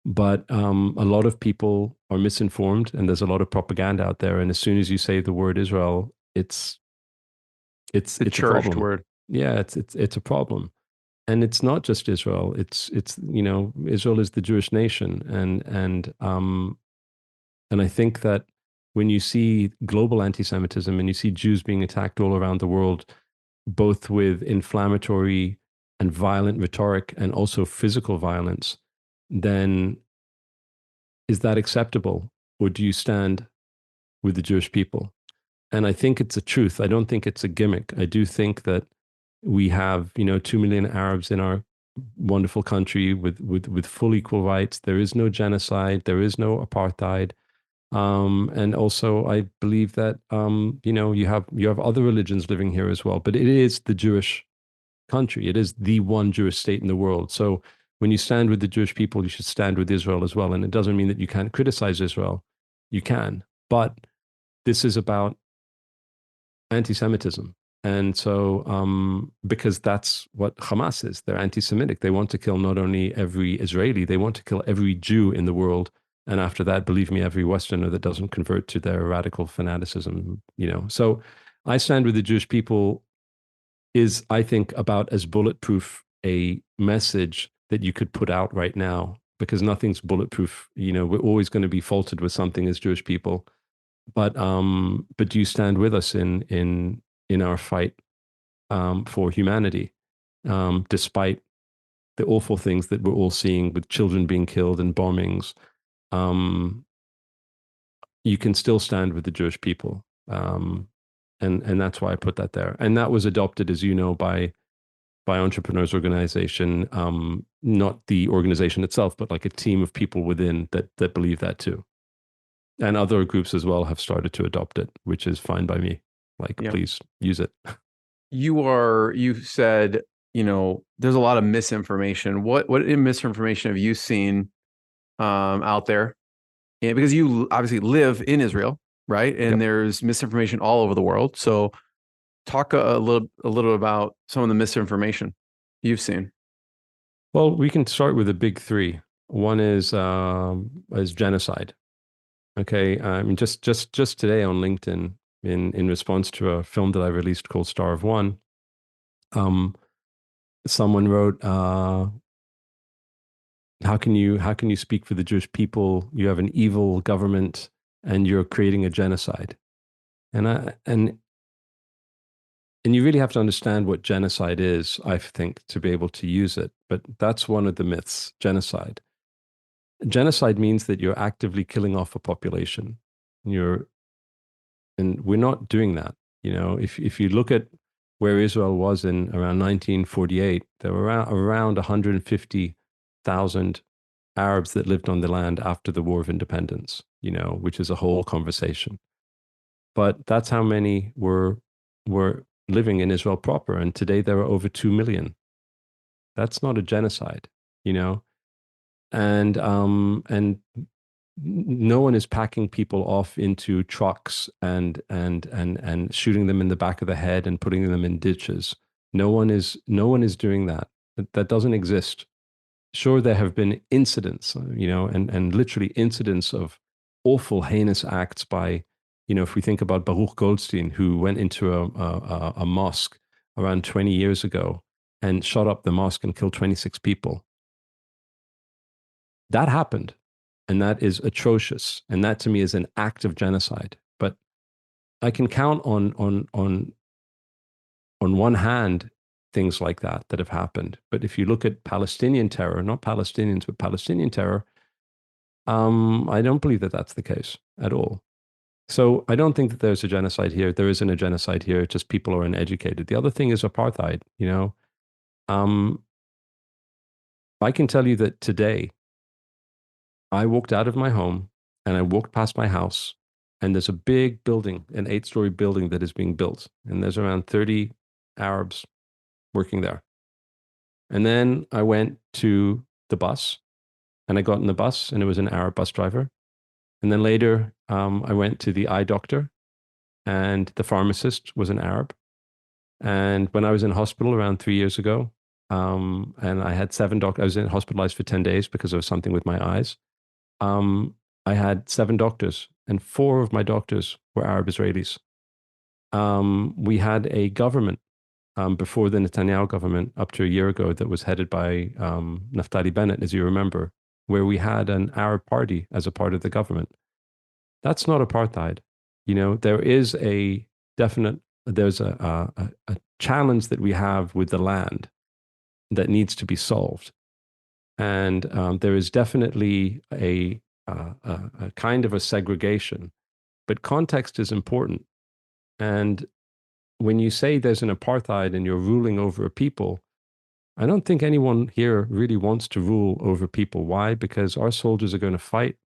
Speaker 4: But a lot of people are misinformed, and there's a lot of propaganda out there. And as soon as you say the word Israel, it's
Speaker 3: the
Speaker 4: a
Speaker 3: cherished
Speaker 4: problem.
Speaker 3: word.
Speaker 4: Yeah, it's a problem, and it's not just Israel. It's you know, Israel is the Jewish nation, and I think that when you see global anti-Semitism and you see Jews being attacked all around the world, both with inflammatory and violent rhetoric and also physical violence, then is that acceptable? Or do you stand with the Jewish people? And I think it's a truth. I don't think it's a gimmick. I do think that we have, you know, 2 million Arabs in our wonderful country with full equal rights. There is no genocide. There is no apartheid. And also, I believe that you know, you have other religions living here as well. But it is the Jewish country. It is the one Jewish state in the world. So when you stand with the Jewish people, you should stand with Israel as well. And it doesn't mean that you can't criticize Israel. You can, but this is about anti-Semitism. And so, because that's what Hamas is, they're anti-Semitic. They want to kill not only every Israeli, they want to kill every Jew in the world. And after that, believe me, every Westerner that doesn't convert to their radical fanaticism, you know. So I stand with the Jewish people is, I think, about as bulletproof a message that you could put out right now, because nothing's bulletproof. You know, we're always going to be faulted with something as Jewish people. But do you stand with us in our fight for humanity, despite the awful things that we're all seeing with children being killed and bombings? You can still stand with the Jewish people. And that's why I put that there. And that was adopted, as you know, by Entrepreneurs Organization, not the organization itself, but like a team of people within that believe that too. And other groups as well have started to adopt it, which is fine by me. Like, please use it.
Speaker 3: You said, there's a lot of misinformation. What misinformation have you seen out there? And because you obviously live in Israel, right? And there's misinformation all over the world. So talk a little about some of the misinformation you've seen.
Speaker 4: Well, we can start with the big three. One is genocide. Okay, I mean, just today on LinkedIn, in response to a film that I released called Star of One, someone wrote, "How can you speak for the Jewish people? You have an evil government, and you're creating a genocide." And you really have to understand what genocide is, I think, to be able to use it. But that's one of the myths: genocide. Genocide means that you're actively killing off a population. And we're not doing that. If you look at where Israel was in around 1948, there were around 150,000 Arabs that lived on the land after the War of Independence, which is a whole conversation. But that's how many were living in Israel proper. And today there are over 2 million. That's not a genocide, and no one is packing people off into trucks and shooting them in the back of the head and putting them in ditches. No one is doing that. That doesn't exist. Sure, there have been incidents, and literally incidents of awful, heinous acts by, if we think about Baruch Goldstein, who went into a mosque around 20 years ago and shot up the mosque and killed 26 people. That happened, and that is atrocious. And that to me is an act of genocide. But I can count on one hand things like that have happened. But if you look at Palestinian terror, not Palestinians, but Palestinian terror, I don't believe that that's the case at all. So I don't think that there's a genocide here. There isn't a genocide here. Just people are uneducated. The other thing is apartheid. I can tell you that today, I walked out of my home and I walked past my house, and there's a big building, an 8-story building that is being built. And there's around 30 Arabs working there. And then I went to the bus, and I got in the bus, and it was an Arab bus driver. And then later, I went to the eye doctor, and the pharmacist was an Arab. And when I was in hospital around 3 years ago, and I had 7 doctors, I was hospitalized for 10 days because of something with my eyes. I had 7 doctors, and 4 of my doctors were Arab Israelis. We had a government before the Netanyahu government up to a year ago that was headed by Naftali Bennett, as you remember, where we had an Arab party as a part of the government. That's not apartheid. There is there's a challenge that we have with the land that needs to be solved. And there is definitely a kind of a segregation, but context is important. And when you say there's an apartheid and you're ruling over a people, I don't think anyone here really wants to rule over people. Why? Because our soldiers are going to fight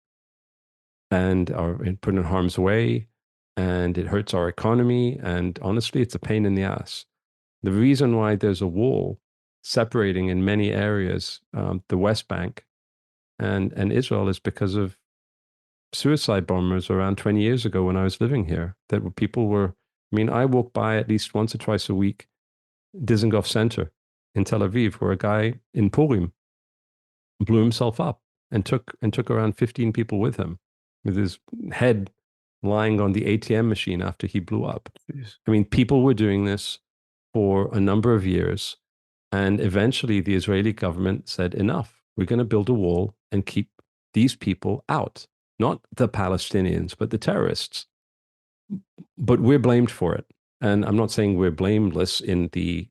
Speaker 4: and are put in harm's way, and it hurts our economy. And honestly, it's a pain in the ass. The reason why there's a wall separating in many areas the West Bank and Israel is because of suicide bombers around 20 years ago when I was living here. I walk by at least once or twice a week Dizengoff Center in Tel Aviv, where a guy in Purim blew himself up and took around 15 people with him, with his head lying on the AT&amp machine after he blew up. Jeez. People were doing this for a number of years. And eventually the Israeli government said, enough, we're going to build a wall and keep these people out. Not the Palestinians, but the terrorists. But we're blamed for it. And I'm not saying we're blameless in the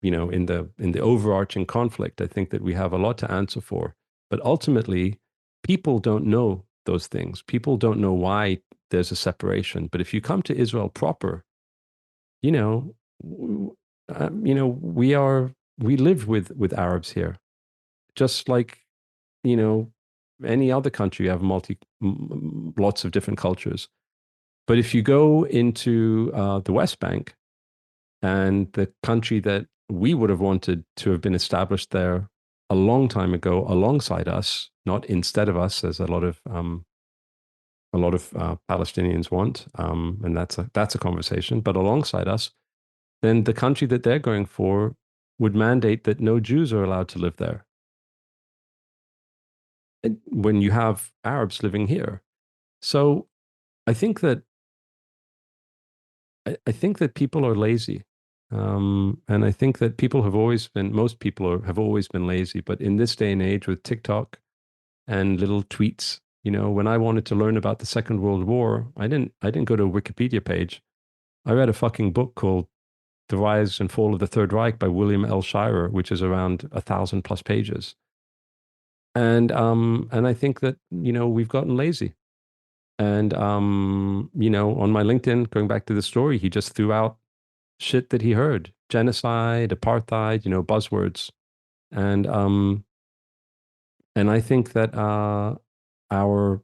Speaker 4: overarching conflict. I think that we have a lot to answer for. But ultimately, people don't know those things. People don't know why there's a separation. But if you come to Israel proper, you know, we live with Arabs here, just like, you know, any other country. You have lots of different cultures. But if you go into the West Bank, and the country that we would have wanted to have been established there a long time ago, alongside us, not instead of us, as a lot of Palestinians want, and that's a conversation. But alongside us, then the country that they're going for would mandate that no Jews are allowed to live there. When you have Arabs living here, so I think that people are lazy. And I think that most people have always been lazy. But in this day and age with TikTok and little tweets, you know, when I wanted to learn about the Second World War, I didn't go to a Wikipedia page. I read a fucking book called The Rise and Fall of the Third Reich by William L. Shirer, which is around 1,000+ pages. And I think that, you know, we've gotten lazy. And you know, on my LinkedIn, going back to the story, he just threw out shit that he heard: genocide, apartheid, you know, buzzwords. And I think that our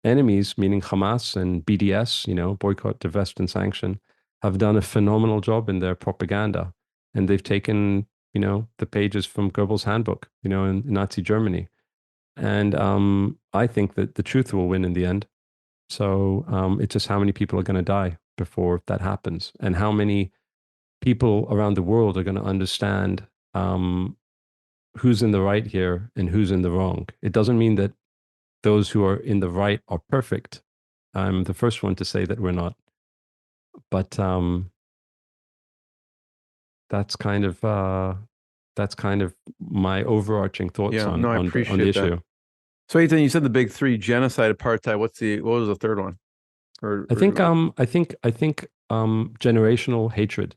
Speaker 4: enemies, meaning Hamas and BDS, you know, boycott, divest, and sanction, have done a phenomenal job in their propaganda. And they've taken, you know, the pages from Goebbels' handbook, you know, in Nazi Germany. And I think that the truth will win in the end. So it's just how many people are going to die before that happens, and how many people around the world are going to understand who's in the right here and who's in the wrong. It doesn't mean that those who are in the right are perfect. I'm the first one to say that we're not. But that's kind of my overarching thoughts on the issue.
Speaker 3: That. So Eitan, you said the big three: genocide, apartheid. What was the third one?
Speaker 4: I think generational hatred.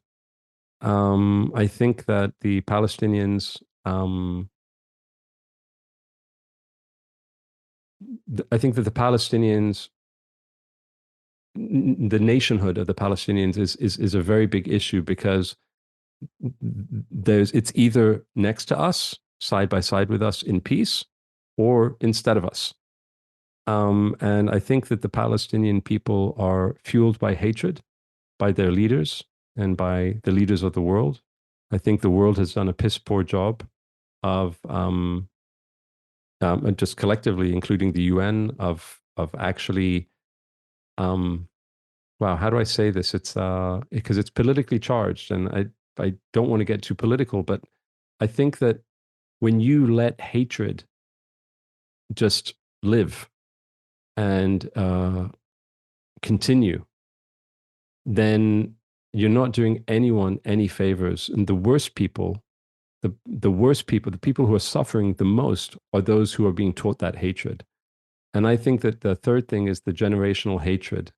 Speaker 4: I think that the Palestinians, the nationhood of the Palestinians is a very big issue, because it's either next to us, side by side with us in peace, or instead of us. And I think that the Palestinian people are fueled by hatred, by their leaders and by the leaders of the world. I think the world has done a piss poor job of, and just collectively, including the UN, of actually, wow, how do I say this? It's because it's politically charged, and I don't want to get too political, but I think that when you let hatred just live and continue, then you're not doing anyone any favors. And the worst people, the people who are suffering the most, are those who are being taught that hatred. And I think that the third thing is the generational hatred,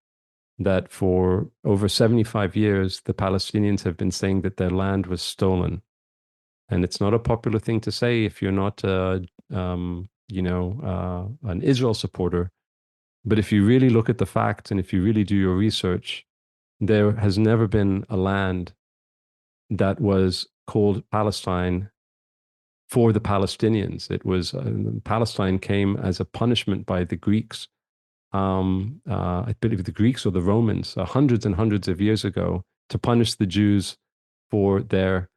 Speaker 4: that for over 75 years, the Palestinians have been saying that their land was stolen. And it's not a popular thing to say if you're not, an Israel supporter. But if you really look at the facts, and if you really do your research, there has never been a land that was called Palestine for the Palestinians. It was Palestine came as a punishment by the Greeks. I believe the Greeks or the Romans, hundreds and hundreds of years ago, to punish the Jews for their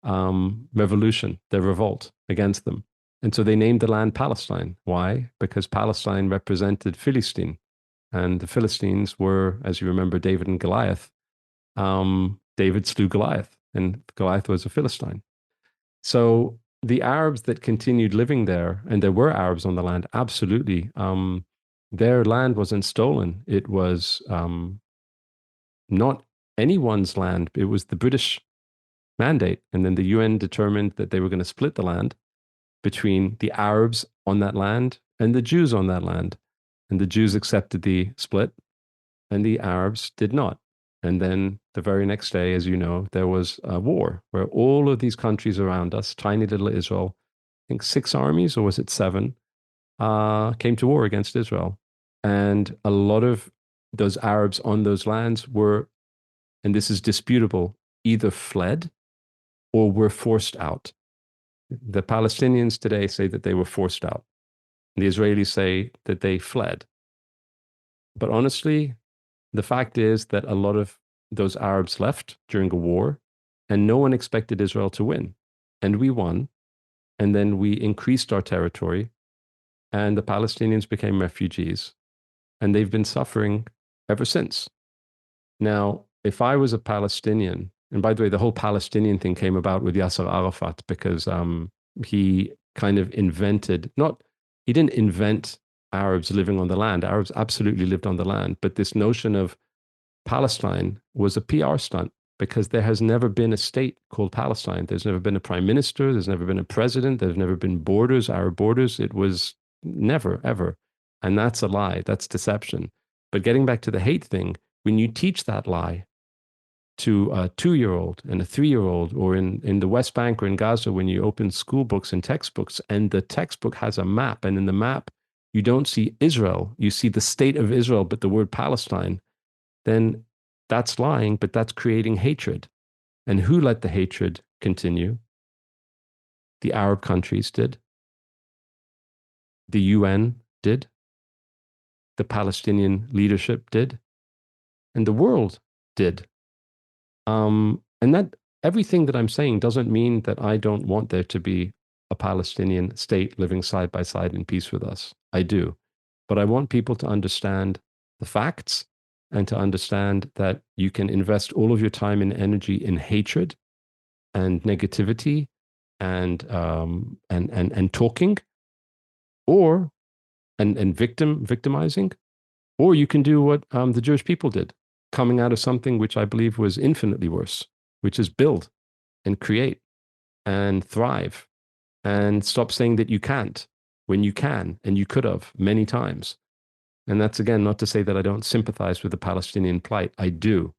Speaker 4: revolution, their revolt against them. And so they named the land Palestine. Why? Because Palestine represented Philistine. And the Philistines were, as you remember, David and Goliath. David slew Goliath, and Goliath was a Philistine. So the Arabs that continued living there, and there were Arabs on the land, absolutely, their land wasn't stolen. It was not anyone's land. It was the British mandate. And then the UN determined that they were going to split the land between the Arabs on that land and the Jews on that land. And the Jews accepted the split, and the Arabs did not. And then the very next day, as you know, there was a war where all of these countries around us, tiny little Israel, I think 6 armies, or was it 7, came to war against Israel. And a lot of those Arabs on those lands were, and this is disputable, either fled or were forced out. The Palestinians today say that they were forced out. The Israelis say that they fled. But honestly, the fact is that a lot of those Arabs left during a war, and no one expected Israel to win. And we won. And then we increased our territory, and the Palestinians became refugees. And they've been suffering ever since. Now, if I was a Palestinian, and by the way, the whole Palestinian thing came about with Yasser Arafat because he kind of invented, he didn't invent Arabs living on the land. Arabs absolutely lived on the land. But this notion of Palestine was a PR stunt because there has never been a state called Palestine. There's never been a prime minister. There's never been a president. There's never been borders, Arab borders. It was never, ever. And that's a lie. That's deception. But getting back to the hate thing, when you teach that lie to a 2-year-old and a 3-year-old, or in the West Bank or in Gaza, when you open school books and textbooks, and the textbook has a map, and in the map, you don't see Israel, you see the state of Israel, but the word Palestine, then that's lying, but that's creating hatred. And who let the hatred continue? The Arab countries did. The UN did. The Palestinian leadership did. And the world did. And that everything that I'm saying doesn't mean that I don't want there to be a Palestinian state living side by side in peace with us. I do. But I want people to understand the facts and to understand that you can invest all of your time and energy in hatred and negativity and talking, or victimizing, or you can do what the Jewish people did, coming out of something which I believe was infinitely worse, which is build and create and thrive and stop saying that you can't when you can, and you could have many times. And that's, again, not to say that I don't sympathize with the Palestinian plight. I do.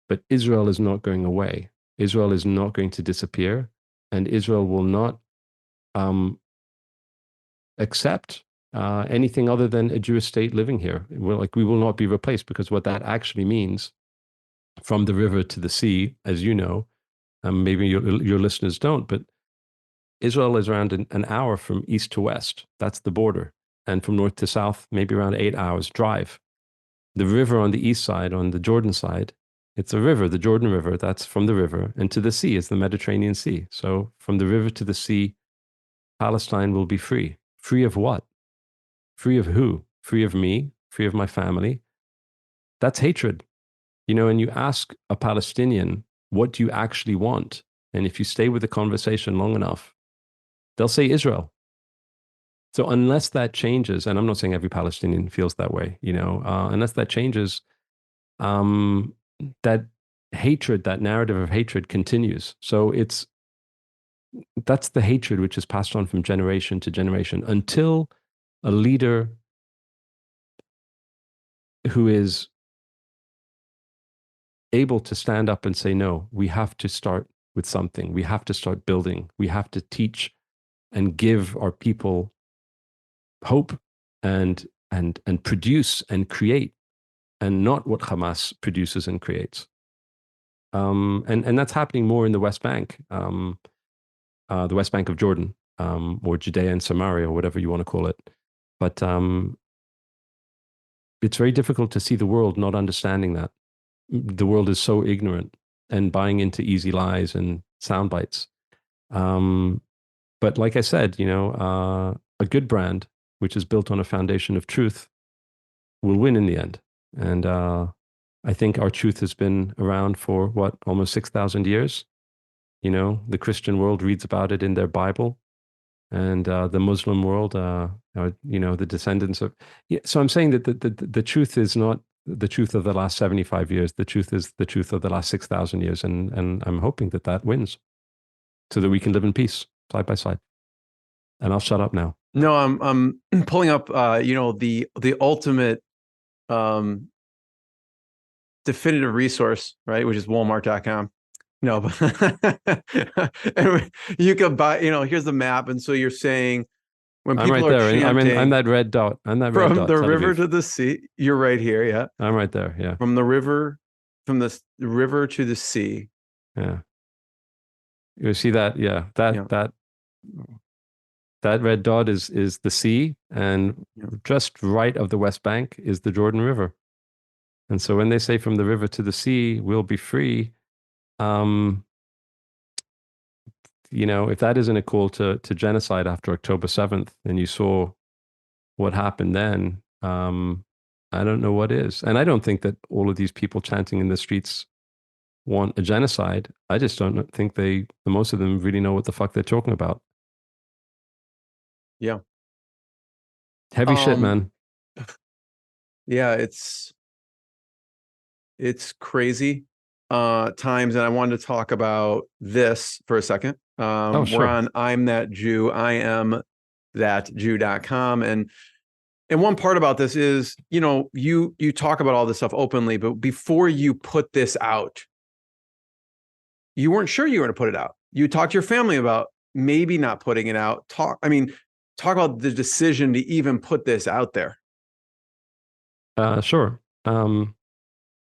Speaker 4: But Israel is not going away. Israel is not going to disappear. And Israel will not accept anything other than a Jewish state living here. We will not be replaced, because what that actually means, from the river to the sea, as you know, maybe your listeners don't, but Israel is around an hour from east to west. That's the border. And from north to south, maybe around 8 hours drive. The river on the east side, on the Jordan side, it's a river, the Jordan River, that's from the river. And to the sea is the Mediterranean Sea. So from the river to the sea, Palestine will be free. Free of what? Free of who? Free of me? Free of my family? That's hatred. And you ask a Palestinian, what do you actually want? And if you stay with the conversation long enough, they'll say Israel. So unless that changes, and I'm not saying every Palestinian feels that way, unless that changes, that hatred, that narrative of hatred continues. So that's the hatred which is passed on from generation to generation until a leader who is able to stand up and say, no, we have to start with something. We have to start building. We have to teach and give our people hope and produce and create, and not what Hamas produces and creates. And that's happening more in the West Bank, the West Bank of Jordan, or Judea and Samaria, or whatever you want to call it. But it's very difficult to see the world not understanding that. The world is so ignorant and buying into easy lies and sound bites. But like I said, a good brand, which is built on a foundation of truth, will win in the end. And I think our truth has been around for, almost 6,000 years. The Christian world reads about it in their Bible, and the Muslim world, the descendants of... Yeah, so I'm saying that the truth is not the truth of the last 75 years. The truth is the truth of the last 6,000 years. And I'm hoping that wins, so that we can live in peace, side by side. And I'll shut up now.
Speaker 3: No, I'm pulling up, the ultimate definitive resource, right? Which is Walmart.com. No, but and you can buy, here's the map. And so you're saying when
Speaker 4: I'm
Speaker 3: people
Speaker 4: right
Speaker 3: are
Speaker 4: there. I'm
Speaker 3: chanting
Speaker 4: that red dot. I'm that red
Speaker 3: from
Speaker 4: dot.
Speaker 3: the
Speaker 4: Tel
Speaker 3: river
Speaker 4: Aviv.
Speaker 3: to the sea, you're right here. Yeah.
Speaker 4: I'm right there. Yeah.
Speaker 3: From the river, from the river to the sea.
Speaker 4: Yeah. You see that? Yeah.
Speaker 3: Yeah.
Speaker 4: That red dot is the sea, and
Speaker 3: Yeah.
Speaker 4: just right of the West Bank is the Jordan River. And so when they say from the river to the sea, we'll be free, um, if that isn't a call to genocide after October 7th, and you saw what happened then, I don't know what is. And I don't think that all of these people chanting in the streets want a genocide. I just don't think most of them really know what the fuck they're talking about.
Speaker 3: Yeah.
Speaker 4: Heavy shit, man.
Speaker 3: Yeah, it's crazy times, and I wanted to talk about this for a second.
Speaker 4: Oh,
Speaker 3: We're
Speaker 4: sure.
Speaker 3: on I'm That Jew, I am that Jew.com. And one part about this is, you talk about all this stuff openly, but before you put this out, you weren't sure you were going to put it out. You talked to your family about maybe not putting it out. Talk about the decision to even put this out there.
Speaker 4: Sure.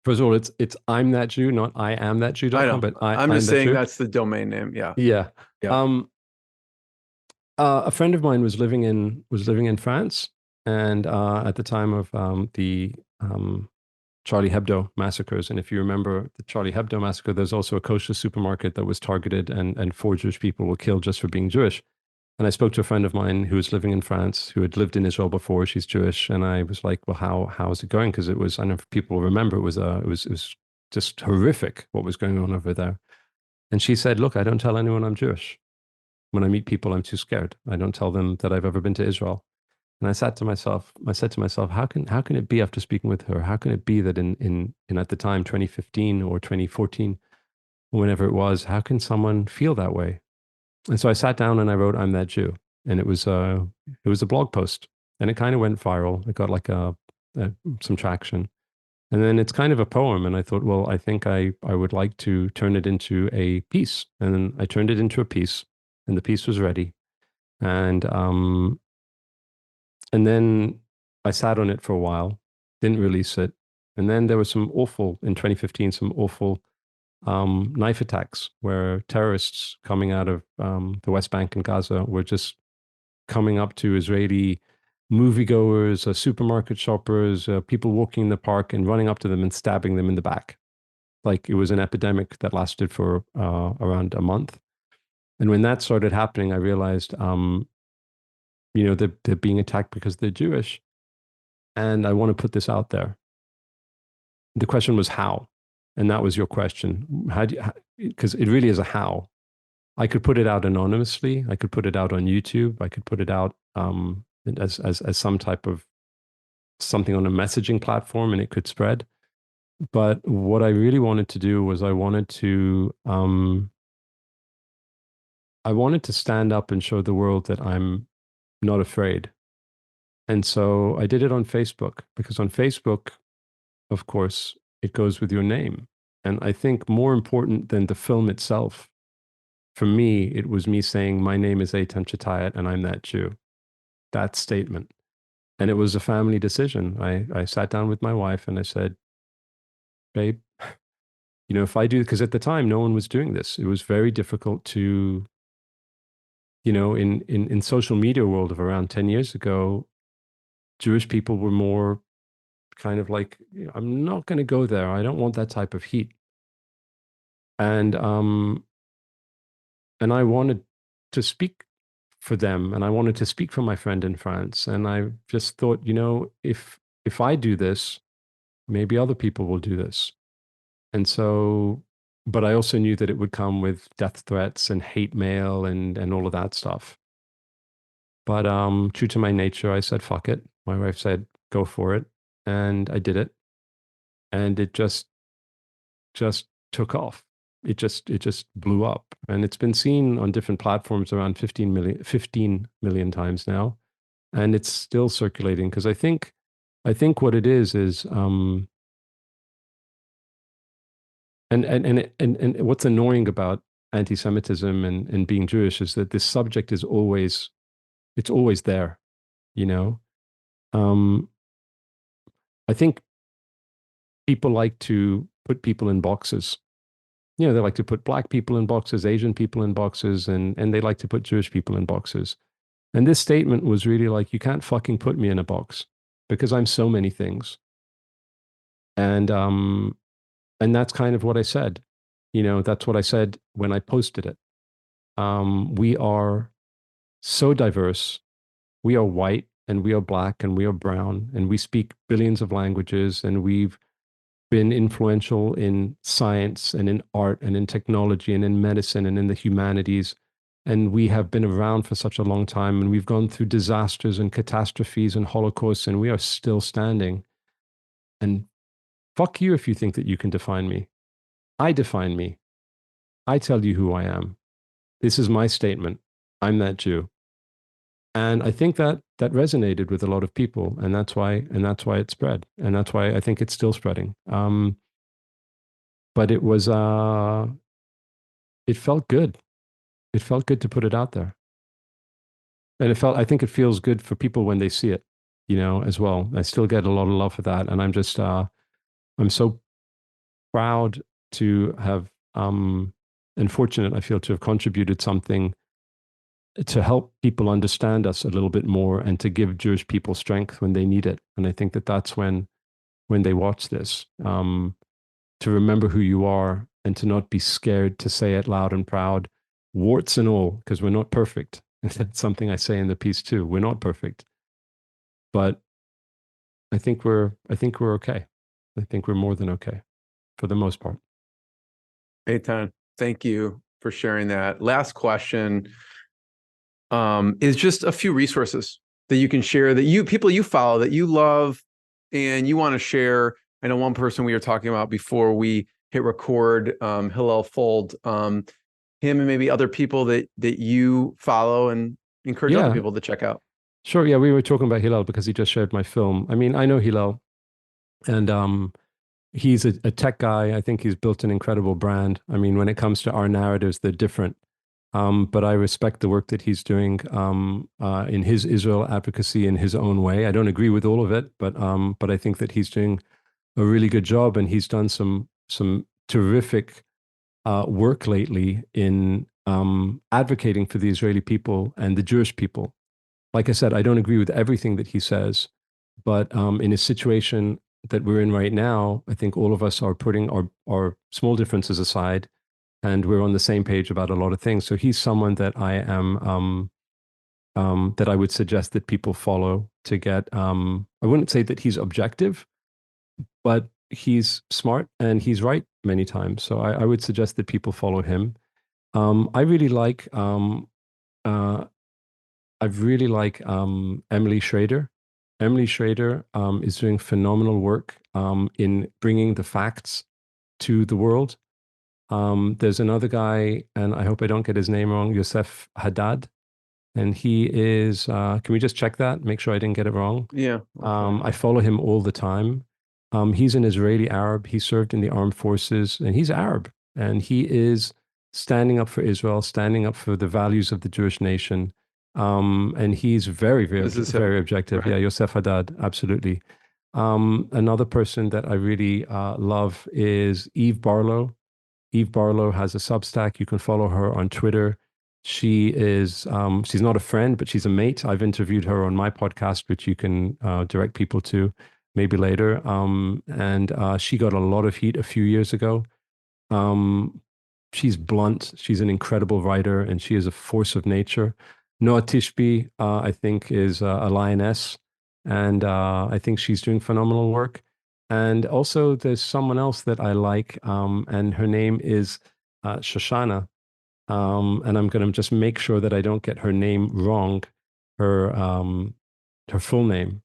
Speaker 4: First of all, it's I'm that Jew, not I am that
Speaker 3: I
Speaker 4: Jew.com,
Speaker 3: know.
Speaker 4: but
Speaker 3: I'm
Speaker 4: I'm
Speaker 3: just
Speaker 4: that
Speaker 3: saying
Speaker 4: Jew.
Speaker 3: that's the domain name. Yeah.
Speaker 4: Yeah.
Speaker 3: Yeah.
Speaker 4: A friend of mine was living in France, and at the time of the Charlie Hebdo massacres. And if you remember the Charlie Hebdo massacre, there's also a kosher supermarket that was targeted, and 4 Jewish people were killed just for being Jewish. And I spoke to a friend of mine who was living in France, who had lived in Israel before. She's Jewish, and I was like, "Well, how is it going?" Because it was, I don't know if people remember, it was just horrific what was going on over there. And she said, "Look, I don't tell anyone I'm Jewish. When I meet people, I'm too scared. I don't tell them that I've ever been to Israel." And I said to myself, how can it be, after speaking with her, how can it be that in at the time 2015 or 2014, whenever it was, how can someone feel that way? And so I sat down and I wrote I'm That Jew, and it was a blog post, and it kind of went viral. It got like some traction, and then it's kind of a poem. And I thought, well, I think I would like to turn it into a piece, and then I turned it into a piece, and the piece was ready, and then I sat on it for a while, didn't release it. And then there was in 2015, some awful knife attacks where terrorists coming out of the West Bank and Gaza were just coming up to Israeli moviegoers, supermarket shoppers, people walking in the park, and running up to them and stabbing them in the back. Like it was an epidemic that lasted for around a month. And when that started happening, I realized, they're being attacked because they're Jewish. And I want to put this out there. The question was how, and that was your question. Because it really is a how. I could put it out anonymously. I could put it out on YouTube. I could put it out as some type of something on a messaging platform, and it could spread. But what I really wanted to do was I wanted to stand up and show the world that I'm not afraid. And so I did it on Facebook, because on Facebook, of course, it goes with your name. And I think more important than the film itself, for me, it was me saying, my name is Eitan Chitayat and I'm that Jew. That statement. And it was a family decision. I sat down with my wife and I said, babe, if I do, because at the time, no one was doing this. It was very difficult to, in social media world of around 10 years ago, Jewish people were more kind of like, I'm not going to go there. I don't want that type of heat. And I wanted to speak for them, and I wanted to speak for my friend in France. And I just thought, if I do this, maybe other people will do this. And so, but I also knew that it would come with death threats and hate mail and all of that stuff. But true to my nature, I said, fuck it. My wife said, go for it. And I did it. And it just took off. It just blew up. And it's been seen on different platforms around 15 million times now. And it's still circulating, because I think what it is and what's annoying about anti-Semitism and being Jewish is that this subject is always It's always there, you know. I think people like to put people in boxes. You know, they like to put black people in boxes, Asian people in boxes, and they like to put Jewish people in boxes. And this statement was really like, you can't fucking put me in a box because I'm so many things. And that's kind of what I said. You know, that's what I said when I posted it. We are so diverse. We are white and we are black and we are brown and we speak billions of languages, and we've been influential in science and in art and in technology and in medicine and in the humanities. And we have been around for such a long time, and we've gone through disasters and catastrophes and holocausts, and we are still standing. And fuck you if you think that you can define me. I define me. I tell you who I am. This is my statement. I'm that Jew. And I think that resonated with a lot of people, and that's why it spread, and that's why I think it's still spreading. But it was it felt good. It felt good to put it out there, and I think it feels good for people when they see it, you know, as well. I still get a lot of love for that, and I'm just I'm so proud to have and fortunate, I feel, to have contributed something to help people understand us a little bit more and to give Jewish people strength when they need it. And I think that that's when they watch this, to remember who you are and to not be scared to say it loud and proud, warts and all, because we're not perfect. That's something I say in the piece too. We're not perfect, but I think we're okay. I think we're more than okay for the most part.
Speaker 3: Eitan, thank you for sharing that. Last question is just a few resources that you can share, that people you follow, that you love, and you want to share. I know one person we were talking about before we hit record, Hillel Fold, him and maybe other people that you follow and encourage other people to check out.
Speaker 4: Sure. Yeah, we were talking about Hillel because he just shared my film. I mean, I know Hillel, and he's a tech guy. I think he's built an incredible brand. I mean, when it comes to our narratives, they're different. But I respect the work that he's doing in his Israel advocacy in his own way. I don't agree with all of it, but I think that he's doing a really good job, and he's done some terrific work lately in advocating for the Israeli people and the Jewish people. Like I said, I don't agree with everything that he says, but in a situation that we're in right now, I think all of us are putting our small differences aside, and we're on the same page about a lot of things. So he's someone that I am that I would suggest that people follow to get. I wouldn't say that he's objective, but he's smart and he's right many times. So I would suggest that people follow him. I really like Emily Schrader. Emily Schrader is doing phenomenal work in bringing the facts to the world. There's another guy, and I hope I don't get his name wrong, Yosef Haddad. And he is, can we just check that? Make sure I didn't get it wrong.
Speaker 3: Yeah.
Speaker 4: I follow him all the time. He's an Israeli Arab. He served in the armed forces, and he's Arab. And he is standing up for Israel, standing up for the values of the Jewish nation. And he's very, very, very objective. Right. Yeah, Yosef Haddad, absolutely. Another person that I really love is Eve Barlow. Eve Barlow has a Substack. You can follow her on Twitter. She is, she's not a friend, but she's a mate. I've interviewed her on my podcast, which you can direct people to maybe later. And she got a lot of heat a few years ago. She's blunt. She's an incredible writer, and she is a force of nature. Noah Tishby, I think, is a lioness, and I think she's doing phenomenal work. And also, there's someone else that I like, and her name is Shoshana. And I'm going to just make sure that I don't get her name wrong, her full name,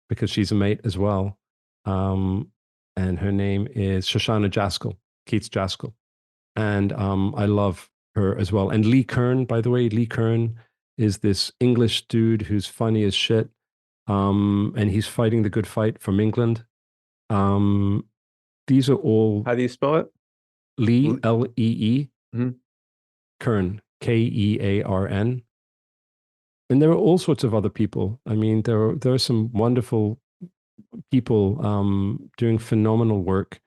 Speaker 4: because she's a mate as well. And her name is Shoshana Jaskal, Keats Jaskal. And I love her as well. And Lee Kern, by the way, Lee Kern is this English dude who's funny as shit. And he's fighting the good fight from England. These are all.
Speaker 3: How do you spell it?
Speaker 4: Lee, Lee.
Speaker 3: Mm-hmm.
Speaker 4: Kern, Kearn. And there are all sorts of other people. I mean, there are some wonderful people doing phenomenal work.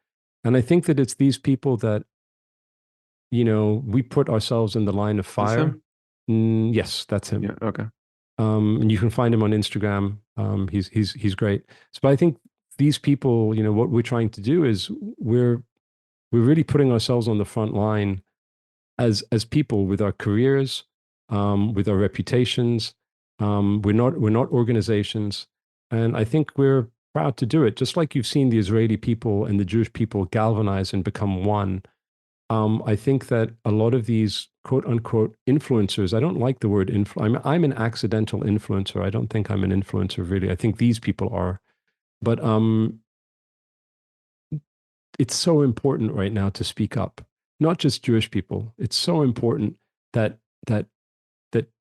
Speaker 4: And I think that it's these people that, we put ourselves in the line of fire. Yes, that's him.
Speaker 3: Yeah. Okay.
Speaker 4: And you can find him on Instagram. He's great. So, but I think these people, what we're trying to do is we're really putting ourselves on the front line as people with our careers, with our reputations. We're not organizations, and I think we're proud to do it. Just like you've seen the Israeli people and the Jewish people galvanize and become one. I think that a lot of these quote unquote influencers, I don't like the word I'm an accidental influencer. I don't think I'm an influencer really. I think these people are. But it's so important right now to speak up, not just Jewish people. It's so important that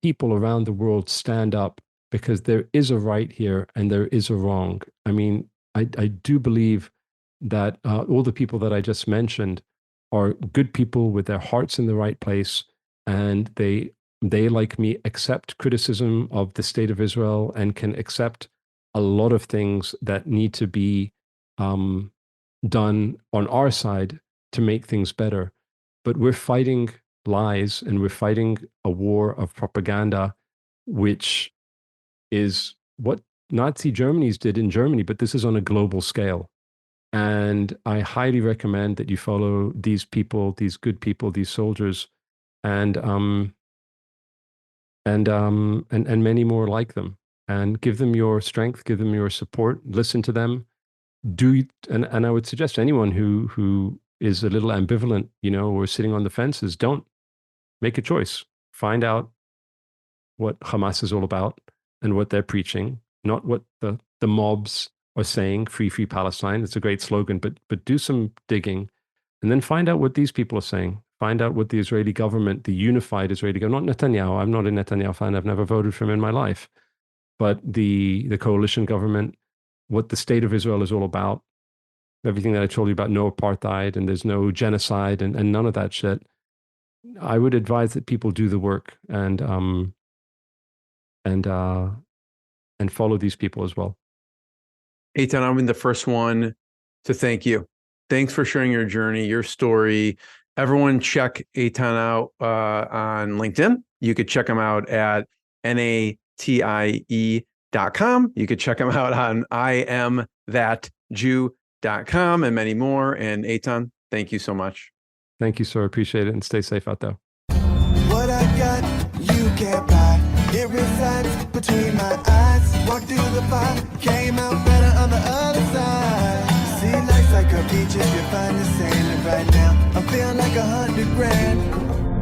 Speaker 4: people around the world stand up, because there is a right here and there is a wrong. I mean, I do believe that all the people that I just mentioned are good people with their hearts in the right place, and they like me accept criticism of the state of Israel and can accept a lot of things that need to be done on our side to make things better. But we're fighting lies, and we're fighting a war of propaganda, which is what Nazi Germany's did in Germany, but this is on a global scale. And I highly recommend that you follow these people, these good people, these soldiers, and many more like them. And give them your strength, give them your support, listen to them. And I would suggest anyone who is a little ambivalent, or sitting on the fences, don't make a choice. Find out what Hamas is all about and what they're preaching, not what the mobs are saying. Free Palestine. It's a great slogan, but do some digging, and then find out what these people are saying. Find out what the Israeli government, the unified Israeli government, not Netanyahu. I'm not a Netanyahu fan. I've never voted for him in my life. But the coalition government, what the state of Israel is all about, everything that I told you about, no apartheid and there's no genocide and none of that shit. I would advise that people do the work and follow these people as well.
Speaker 3: Eitan, I've been the first one to thank you. Thanks for sharing your journey, your story. Everyone check Eitan out on LinkedIn. You could check him out at natie.com. You could check him out on iamthatjew.com and many more. And Eitan, thank you so much.
Speaker 4: Thank you, sir. Appreciate it. And stay safe out there.
Speaker 1: What I got, you can't buy. It resides between my eyes. Walked through the fire, came out better on the other side. See, life's like a beach if you find the sailing right now. I'm feeling like $100 grand.